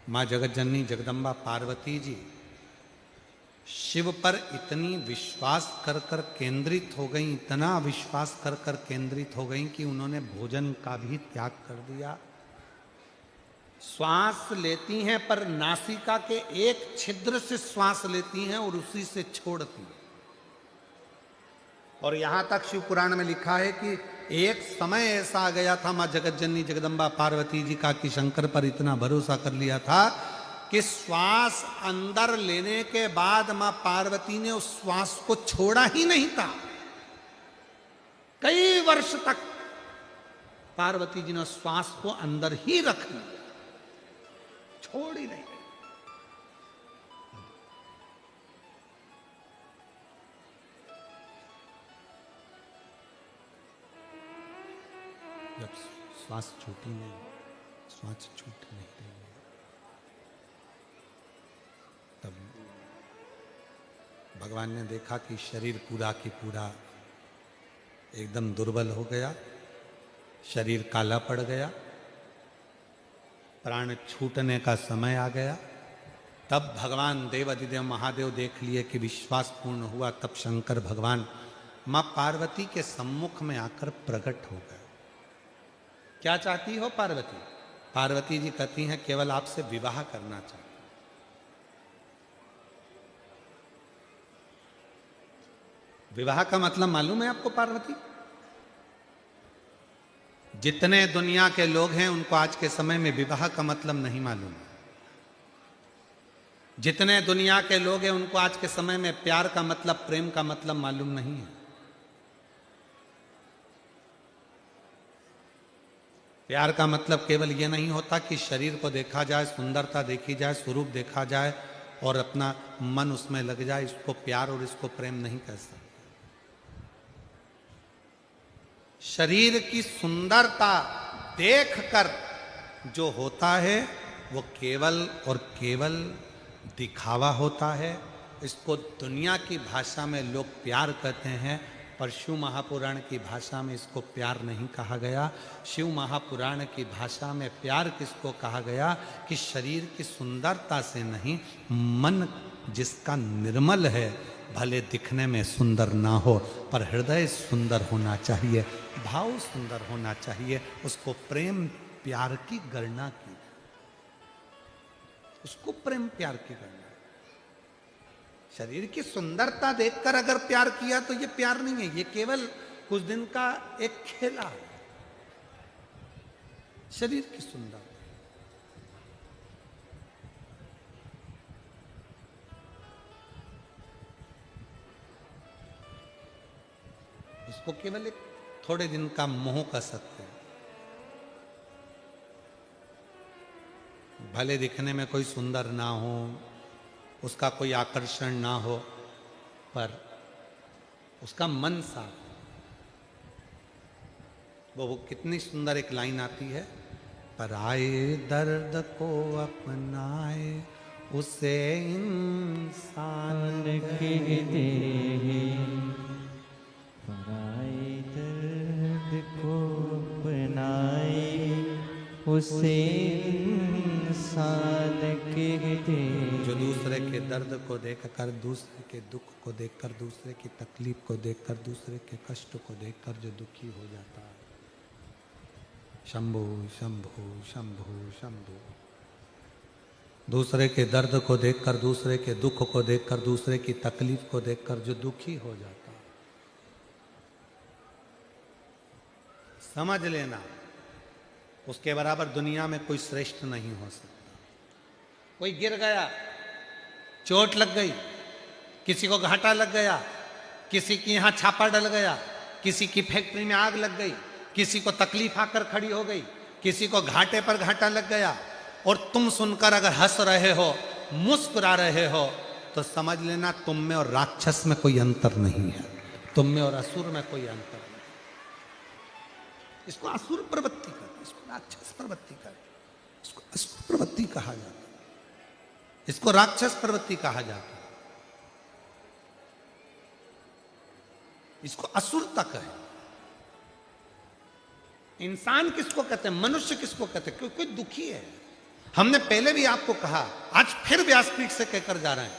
माँ जगतजननी जगदम्बा पार्वती जी शिव पर इतनी विश्वास कर कर केंद्रित हो गई, इतना विश्वास कर कर केंद्रित हो गई कि उन्होंने भोजन का भी त्याग कर दिया। श्वास लेती हैं पर नासिका के एक छिद्र से श्वास लेती हैं और उसी से छोड़ती हैं। और यहां तक शिव पुराण में लिखा है कि एक समय ऐसा आ गया था मां जगतजननी जगदम्बा पार्वती जी का कि शंकर पर इतना भरोसा कर लिया था कि श्वास अंदर लेने के बाद मां पार्वती ने उस श्वास को छोड़ा ही नहीं था। कई वर्ष तक पार्वती जी ने श्वास को अंदर ही रख लिया, छोड़ ही नहीं। जब श्वास छूटी नहीं, श्वास छूट नहीं रही है, तब भगवान ने देखा कि शरीर पूरा की पूरा एकदम दुर्बल हो गया, शरीर काला पड़ गया, प्राण छूटने का समय आ गया। तब भगवान देवाधिदेव महादेव देख लिए कि विश्वास पूर्ण हुआ। तब शंकर भगवान मां पार्वती के सम्मुख में आकर प्रकट हो गए। क्या चाहती हो पार्वती? पार्वती जी कहती हैं केवल आपसे विवाह करना चाहती। विवाह का मतलब मालूम है आपको पार्वती? जितने दुनिया के लोग हैं उनको आज के समय में विवाह का मतलब नहीं मालूम है। जितने दुनिया के लोग हैं उनको आज के समय में प्यार का मतलब, प्रेम का मतलब मालूम नहीं है। प्यार का मतलब केवल यह नहीं होता कि शरीर को देखा जाए, सुंदरता देखी जाए, स्वरूप देखा जाए और अपना मन उसमें लग जाए, इसको प्यार और इसको प्रेम नहीं कह सकते। शरीर की सुंदरता देखकर जो होता है वो केवल और केवल दिखावा होता है। इसको दुनिया की भाषा में लोग प्यार कहते हैं, पर शिव महापुराण की भाषा में इसको प्यार नहीं कहा गया। शिव महापुराण की भाषा में प्यार किसको कहा गया कि शरीर की सुंदरता से नहीं, मन जिसका निर्मल है, भले दिखने में सुंदर ना हो पर हृदय सुंदर होना चाहिए, भाव सुंदर होना चाहिए, उसको प्रेम प्यार की गणना की, उसको प्रेम प्यार की गणना। शरीर की सुंदरता देखकर अगर प्यार किया तो ये प्यार नहीं है, ये केवल कुछ दिन का एक खेला है। शरीर की सुंदरता, उसको केवल एक थोड़े दिन का मोह कह सकते हैं। भले दिखने में कोई सुंदर ना हो, उसका कोई आकर्षण ना हो, पर उसका मन साफ। वो कितनी सुंदर एक लाइन आती है, पर आए दर्द को अपनाए उसे इंसान के दे, पराए दर्द को अपनाए उसे इंसान के दे। जो दूसरे के दर्द को देखकर, दूसरे के दुख को देखकर, दूसरे की तकलीफ को देखकर, दूसरे के कष्ट को देखकर जो दुखी हो जाता है। शंभु शंभु शंभु शंभु। दूसरे के दर्द को देखकर, दूसरे के दुख को देखकर, दूसरे की तकलीफ को देखकर जो दुखी हो जाता है, समझ लेना उसके बराबर दुनिया में कोई श्रेष्ठ नहीं हो सकता। कोई गिर गया, चोट लग गई, किसी को घाटा लग गया, किसी की यहां छापा डल गया, किसी की फैक्ट्री में आग लग गई, किसी को तकलीफ आकर खड़ी हो गई, किसी को घाटे पर घाटा लग गया, और तुम सुनकर अगर हंस रहे हो, मुस्कुरा रहे हो, तो समझ लेना तुम में और राक्षस में कोई अंतर नहीं है, तुम में और असुर में कोई अंतर नहीं। इसको असुर प्रवृत्ति कहते, इसको राक्षस प्रवृत्ति कहते, इसको असुर प्रवृत्ति कहा जाता है, इसको राक्षस प्रवृत्ति कहा जाता है, इसको असुरता कहे। इंसान किसको कहते हैं, मनुष्य किसको कहते हैं, कोई दुखी है। हमने पहले भी आपको कहा, आज फिर व्यासपीठ से कहकर जा रहे हैं,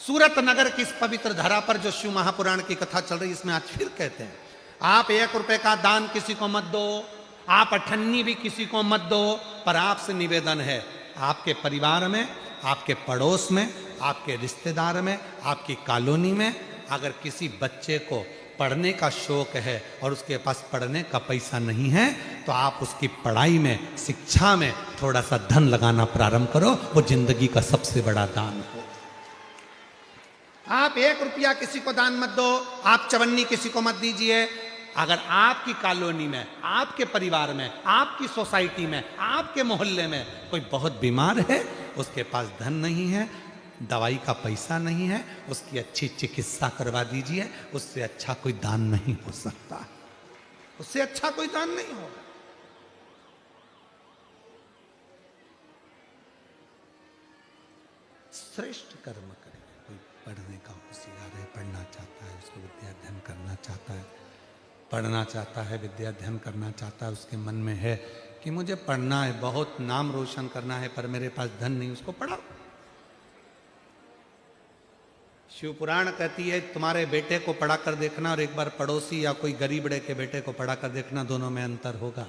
सूरत नगर की इस पवित्र धरा पर जो शिव महापुराण की कथा चल रही है, इसमें आज फिर कहते हैं, आप 1 रुपए का दान किसी को मत दो, आप 98 भी किसी को मत दो, पर आपसे निवेदन है, आपके परिवार में, आपके पड़ोस में, आपके रिश्तेदार में, आपकी कॉलोनी में अगर किसी बच्चे को पढ़ने का शौक है और उसके पास पढ़ने का पैसा नहीं है, तो आप उसकी पढ़ाई में, शिक्षा में थोड़ा सा धन लगाना प्रारंभ करो, वो जिंदगी का सबसे बड़ा दान हो। आप 1 रुपया किसी को दान मत दो, आप चवन्नी किसी को मत दीजिए। अगर आपकी कॉलोनी में, आपके परिवार में, आपकी सोसाइटी में, आपके मोहल्ले में कोई बहुत बीमार है, उसके पास धन नहीं है, दवाई का पैसा नहीं है, उसकी अच्छी चिकित्सा करवा दीजिए। उससे अच्छा कोई दान नहीं हो सकता, उससे अच्छा कोई दान नहीं होगा। श्रेष्ठ कर्म करें। कोई पढ़ने का होशियार है, पढ़ना चाहता है, उसको विद्या अध्ययन करना चाहता है, पढ़ना चाहता है, विद्या अध्ययन करना चाहता है, उसके मन में है कि मुझे पढ़ना है, बहुत नाम रोशन करना है, पर मेरे पास धन नहीं, उसको पढ़ाओ। शिव पुराण कहती है, तुम्हारे बेटे को पढ़ा कर देखना और एक बार पड़ोसी या कोई गरीबड़े के बेटे को पढ़ा कर देखना, दोनों में अंतर होगा।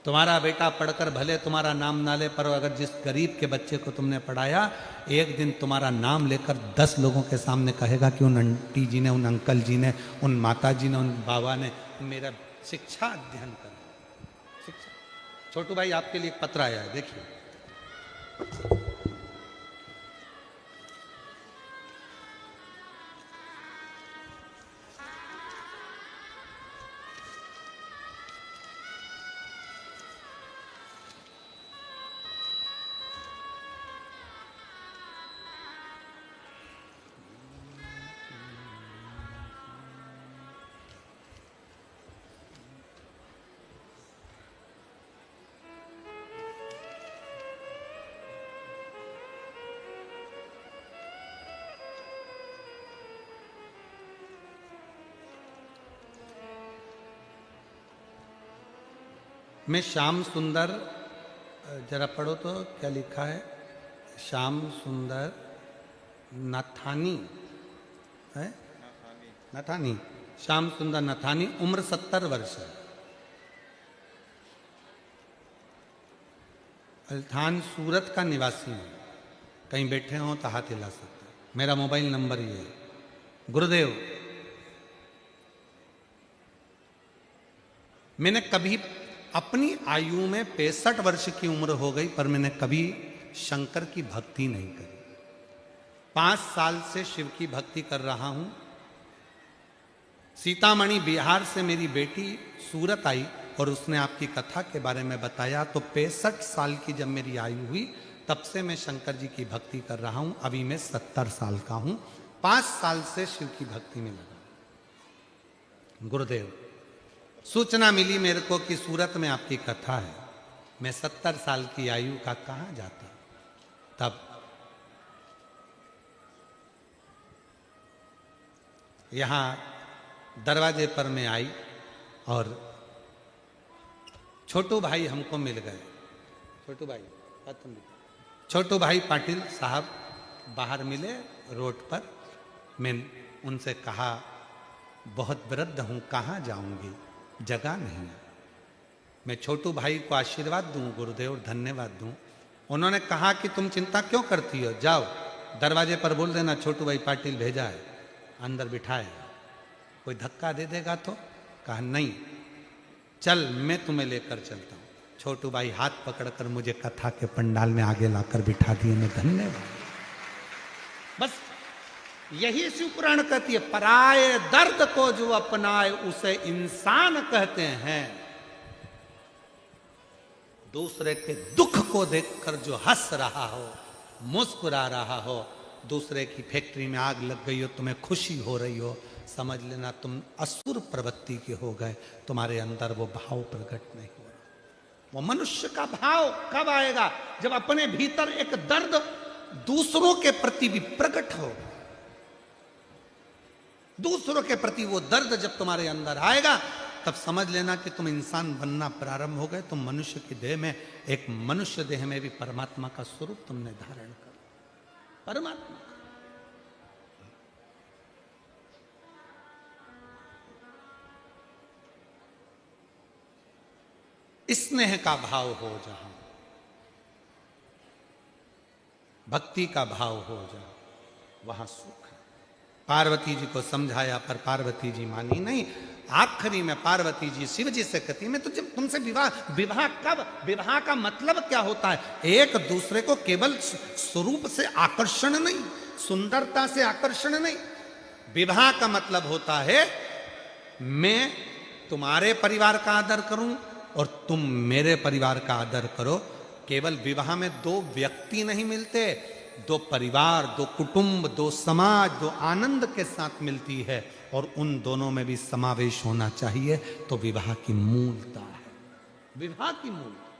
तुम्हारा बेटा पढ़कर भले तुम्हारा नाम ना ले, पर अगर जिस गरीब के बच्चे को तुमने पढ़ाया, एक दिन तुम्हारा नाम लेकर 10 लोगों के सामने कहेगा कि उन आंटी जी ने, उन अंकल जी ने, उन माता जी ने, उन बाबा ने मेरा शिक्षा अध्ययन कर। शिक्षा। छोटू भाई, आपके लिए एक पत्र आया है, देखिए। मैं श्याम सुंदर, जरा पढ़ो तो क्या लिखा है, श्याम सुंदर नथानी है, नथानी, श्याम सुंदर नथानी, उम्र 70 वर्ष है, अल्थान सूरत का निवासी हूँ। कहीं बैठे हो तो हाथ हिला सकते हैं। मेरा मोबाइल नंबर ये है। गुरुदेव, मैंने कभी अपनी आयु में 65 वर्ष की उम्र हो गई, पर मैंने कभी शंकर की भक्ति नहीं करी। 5 साल से शिव की भक्ति कर रहा हूं। सीतामढ़ी बिहार से मेरी बेटी सूरत आई और उसने आपकी कथा के बारे में बताया, तो 65 साल की जब मेरी आयु हुई, तब से मैं शंकर जी की भक्ति कर रहा हूं। अभी मैं 70 साल का हूं। 5 साल से शिव की भक्ति में लगा। गुरुदेव, सूचना मिली मेरे को कि सूरत में आपकी कथा है। मैं 70 साल की आयु का कहाँ जाता। तब यहाँ दरवाजे पर मैं आई और छोटू भाई हमको मिल गए। छोटू भाई पाटिल साहब बाहर मिले रोड पर। मैं उनसे कहा, बहुत वृद्ध हूँ, कहाँ जाऊंगी, जगह नहीं है। मैं छोटू भाई को आशीर्वाद दूं, गुरुदेव धन्यवाद दूं। उन्होंने कहा कि तुम चिंता क्यों करती हो, जाओ दरवाजे पर बोल देना छोटू भाई पाटिल भेजा है, अंदर बिठाएगा। कोई धक्का दे देगा तो? कहा नहीं, चल मैं तुम्हें लेकर चलता हूँ। छोटू भाई हाथ पकड़कर मुझे कथा के पंडाल में आगे लाकर बिठा दिए। मैं धन्यवाद। बस यही शिव पुराण कहती है, पराये दर्द को जो अपनाए उसे इंसान कहते हैं। दूसरे के दुख को देखकर जो हंस रहा हो, मुस्कुरा रहा हो, दूसरे की फैक्ट्री में आग लग गई हो, तुम्हें खुशी हो रही हो, समझ लेना तुम असुर प्रवृत्ति के हो गए, तुम्हारे अंदर वो भाव प्रकट नहीं हो रहा। वो मनुष्य का भाव कब आएगा? जब अपने भीतर एक दर्द दूसरों के प्रति भी प्रकट हो। दूसरों के प्रति वो दर्द जब तुम्हारे अंदर आएगा, तब समझ लेना कि तुम इंसान बनना प्रारंभ हो गए। तुम मनुष्य की देह में, एक मनुष्य देह में भी परमात्मा का स्वरूप तुमने धारण कर, परमात्मा। स्नेह का भाव हो जहां, भक्ति का भाव हो जहां, वहां सुख है। पार्वती जी को समझाया पर पार्वती जी मानी नहीं। आखिरी में पार्वती जी शिव जी से कहती, मैं तुझे तुमसे विवाह कब? विवाह का मतलब क्या होता है? एक दूसरे को केवल स्वरूप से आकर्षण नहीं, सुंदरता से आकर्षण नहीं। विवाह का मतलब होता है मैं तुम्हारे परिवार का आदर करूं और तुम मेरे परिवार का आदर करो। केवल विवाह में दो व्यक्ति नहीं मिलते, दो परिवार, दो कुटुंब, दो समाज, दो आनंद के साथ मिलती है, और उन दोनों में भी समावेश होना चाहिए। तो विवाह की मूलता है, विवाह की मूलता।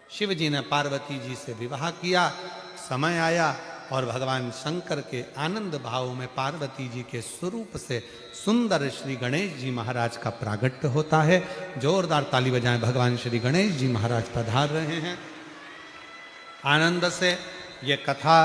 शिव जी ने पार्वती जी से विवाह किया, समय आया और भगवान शंकर के आनंद भाव में पार्वती जी के स्वरूप से सुंदर श्री गणेश जी महाराज का प्रागट्य होता है। जोरदार ताली बजाएं, भगवान श्री गणेश जी महाराज पधार रहे हैं। आनंद से ये कथा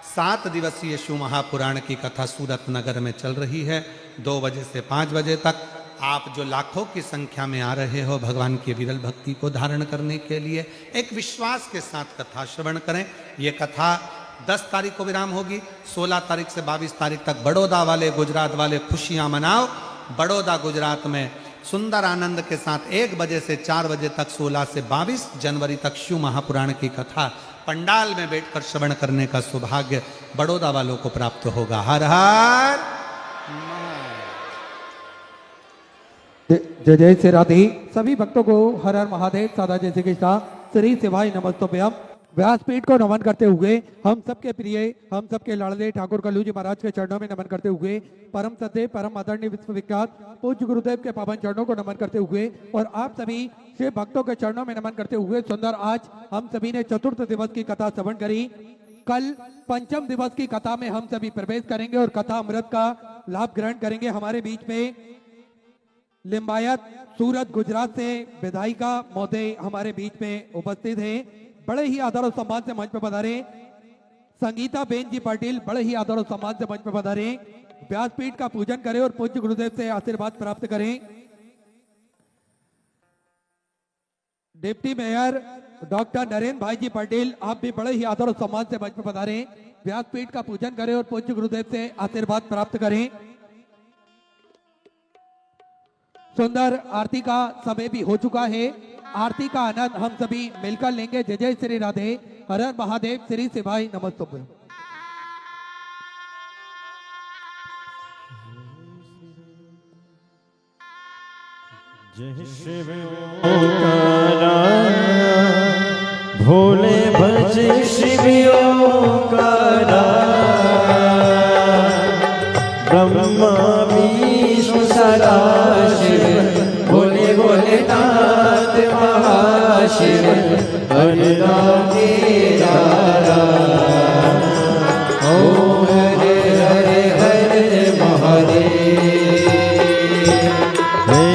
7 दिवसीय शिव महापुराण की कथा सूरत नगर में चल रही है। 2 बजे से 5 बजे तक आप जो लाखों की संख्या में आ रहे हो भगवान की विरल भक्ति को धारण करने के लिए, एक विश्वास के साथ कथा श्रवण करें। ये कथा 10 तारीख को विराम होगी। 16 तारीख से 22 तारीख तक बड़ौदा वाले, गुजरात वाले खुशियां मनाओ। बड़ौदा गुजरात में सुंदर आनंद के साथ 1 बजे से 4 बजे तक 16 से 22 जनवरी तक शिव महापुराण की कथा पंडाल में बैठकर श्रवण करने का सौभाग्य बड़ौदा वालों को प्राप्त होगा। हर हर जय जय श्री राधे। सभी भक्तों को हर हर महादेव, सादा जय श्री कृष्णा, श्री शिवाय नमस्तोभ्यम। व्यासपीठ को नमन करते हुए हम सबके प्रिय, हम सबके लाडले ठाकुर कल्लू जी महाराज के चरणों में नमन करते हुए, परम सत्य परम आदरणीय विश्वविख्यात पूज्य गुरुदेव के पावन चरणों को नमन करते हुए और आप सभी शिव भक्तों के चरणों में नमन करते हुए, सुंदर आज हम सभी ने चतुर्थ दिवस की कथा श्रवण करी। कल पंचम दिवस की कथा में हम सभी प्रवेश करेंगे और कथा अमृत का लाभ ग्रहण करेंगे। हमारे बीच में लिंबायत सूरत गुजरात से विधायिका महोदय हमारे बीच में उपस्थित है। बड़े ही आदर और सम्मान से मंच पर पधारे संगीता बेन जी पाटिल, बड़े ही आदर और सम्मान से मंच पर पधारे। व्यासपीठ का पूजन करें और पूज्य गुरुदेव से आशीर्वाद प्राप्त करें। डिप्टी मेयर डॉक्टर नरेंद्र भाई जी पाटिल, आप भी बड़े ही आदर और सम्मान से मंच पर पधारे। व्यासपीठ का पूजन करें और पूज्य गुरुदेव से आशीर्वाद प्राप्त करें। सुंदर आरती का समय भी हो चुका है। आरती का आनंद हम सभी मिलकर लेंगे। जय जय श्री राधे, हर हर महादेव, श्री शिवाय नमस्तोभ्यम। जय शिव ओंकारा, भोले भज शिव ओंकारा, ब्रह्मा विष्णु सदा शिव, भोले भोलेनाथ महाशिव, हरनाम तेरा ओम हरे हरे हरे महादेव। हे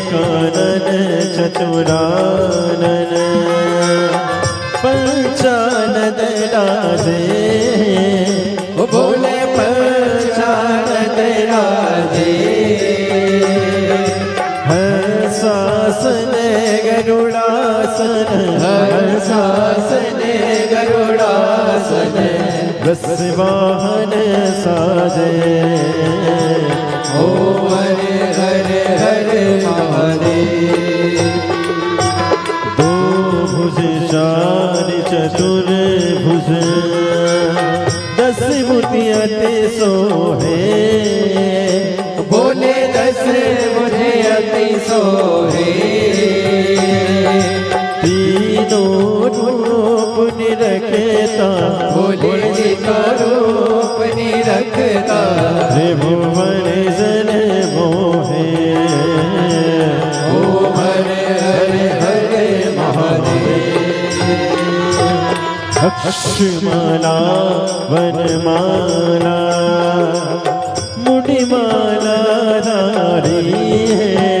कानन चतुरानन, पंचानन राधे, भोले पंचानन राधे। हर्षासन गरुड़ासन, हर्षासन गरुड़ासन, वृषवाहन साजे, ओम हरे हरे हरे महादेव। दो भुज चार चतुर्भुज, 10 भुतियाँ ते सोहे, बोले 10 भुतियाँ ते सोहे। तीनों रूप निरखता, भोले जी का रूप निरखता, त्रिभुवन अक्षमाला वनमाला मुड़ीमाला धारी है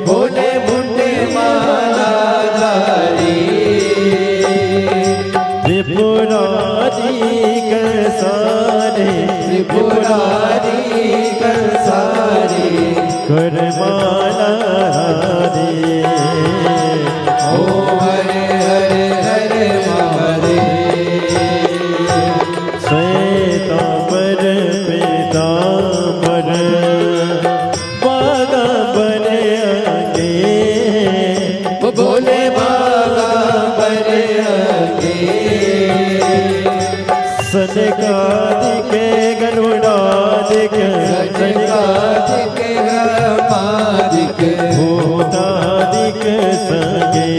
भोले मुंडे माला धारी त्रिपुरारी कर सारे त्रिपुरारी कर सारी कर माला धारी ओम हरे हरे हरे महादेव श्वेतांबर पीतांबर बागांबर आगे भोले बाबा बरे आगे सनकादिक गरुड़ादिक सनकादिक ब्रह्मादिक भूतादिक संगे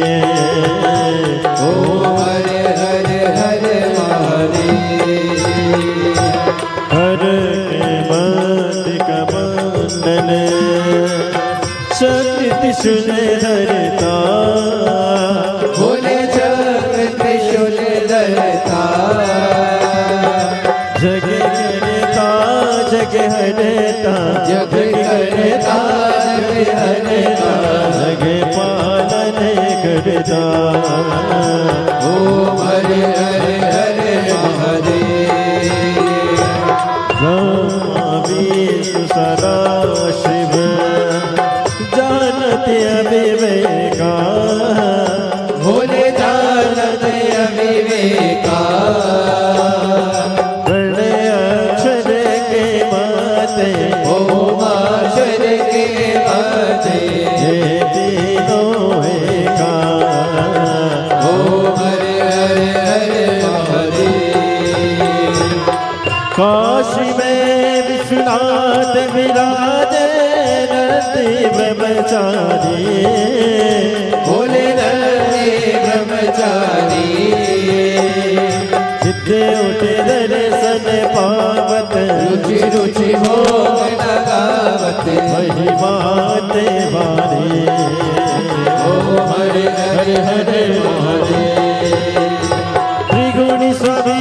ओम हरे हरे हरे महादेव हर के मातिक मंडल शक्ति त्रिशूल धरता भोले चक्र त्रिशूल धरता जग करता जग हरता जग करता जग हरता जग पालन करता ओम हरे हरे हरे महादेव ब्रह्मा विष्णु सदा शिव जानते अविवेका भोले जानते अविवेका प्रणय अक्षर के माते ओम अक्षर के माते ये तीनों एका ओम हरे हरे हरे महादेव काशी में विश्वनाथ विराजे नंदी ब्रह्मचारी भोले नंदी ब्रह्मचारी सिद्धे उठे दर्शन पावत रुचि रुचि भोग लगावत महिमाते वारी ओम हरे हरे हरे महादेव त्रिगुणी स्वामी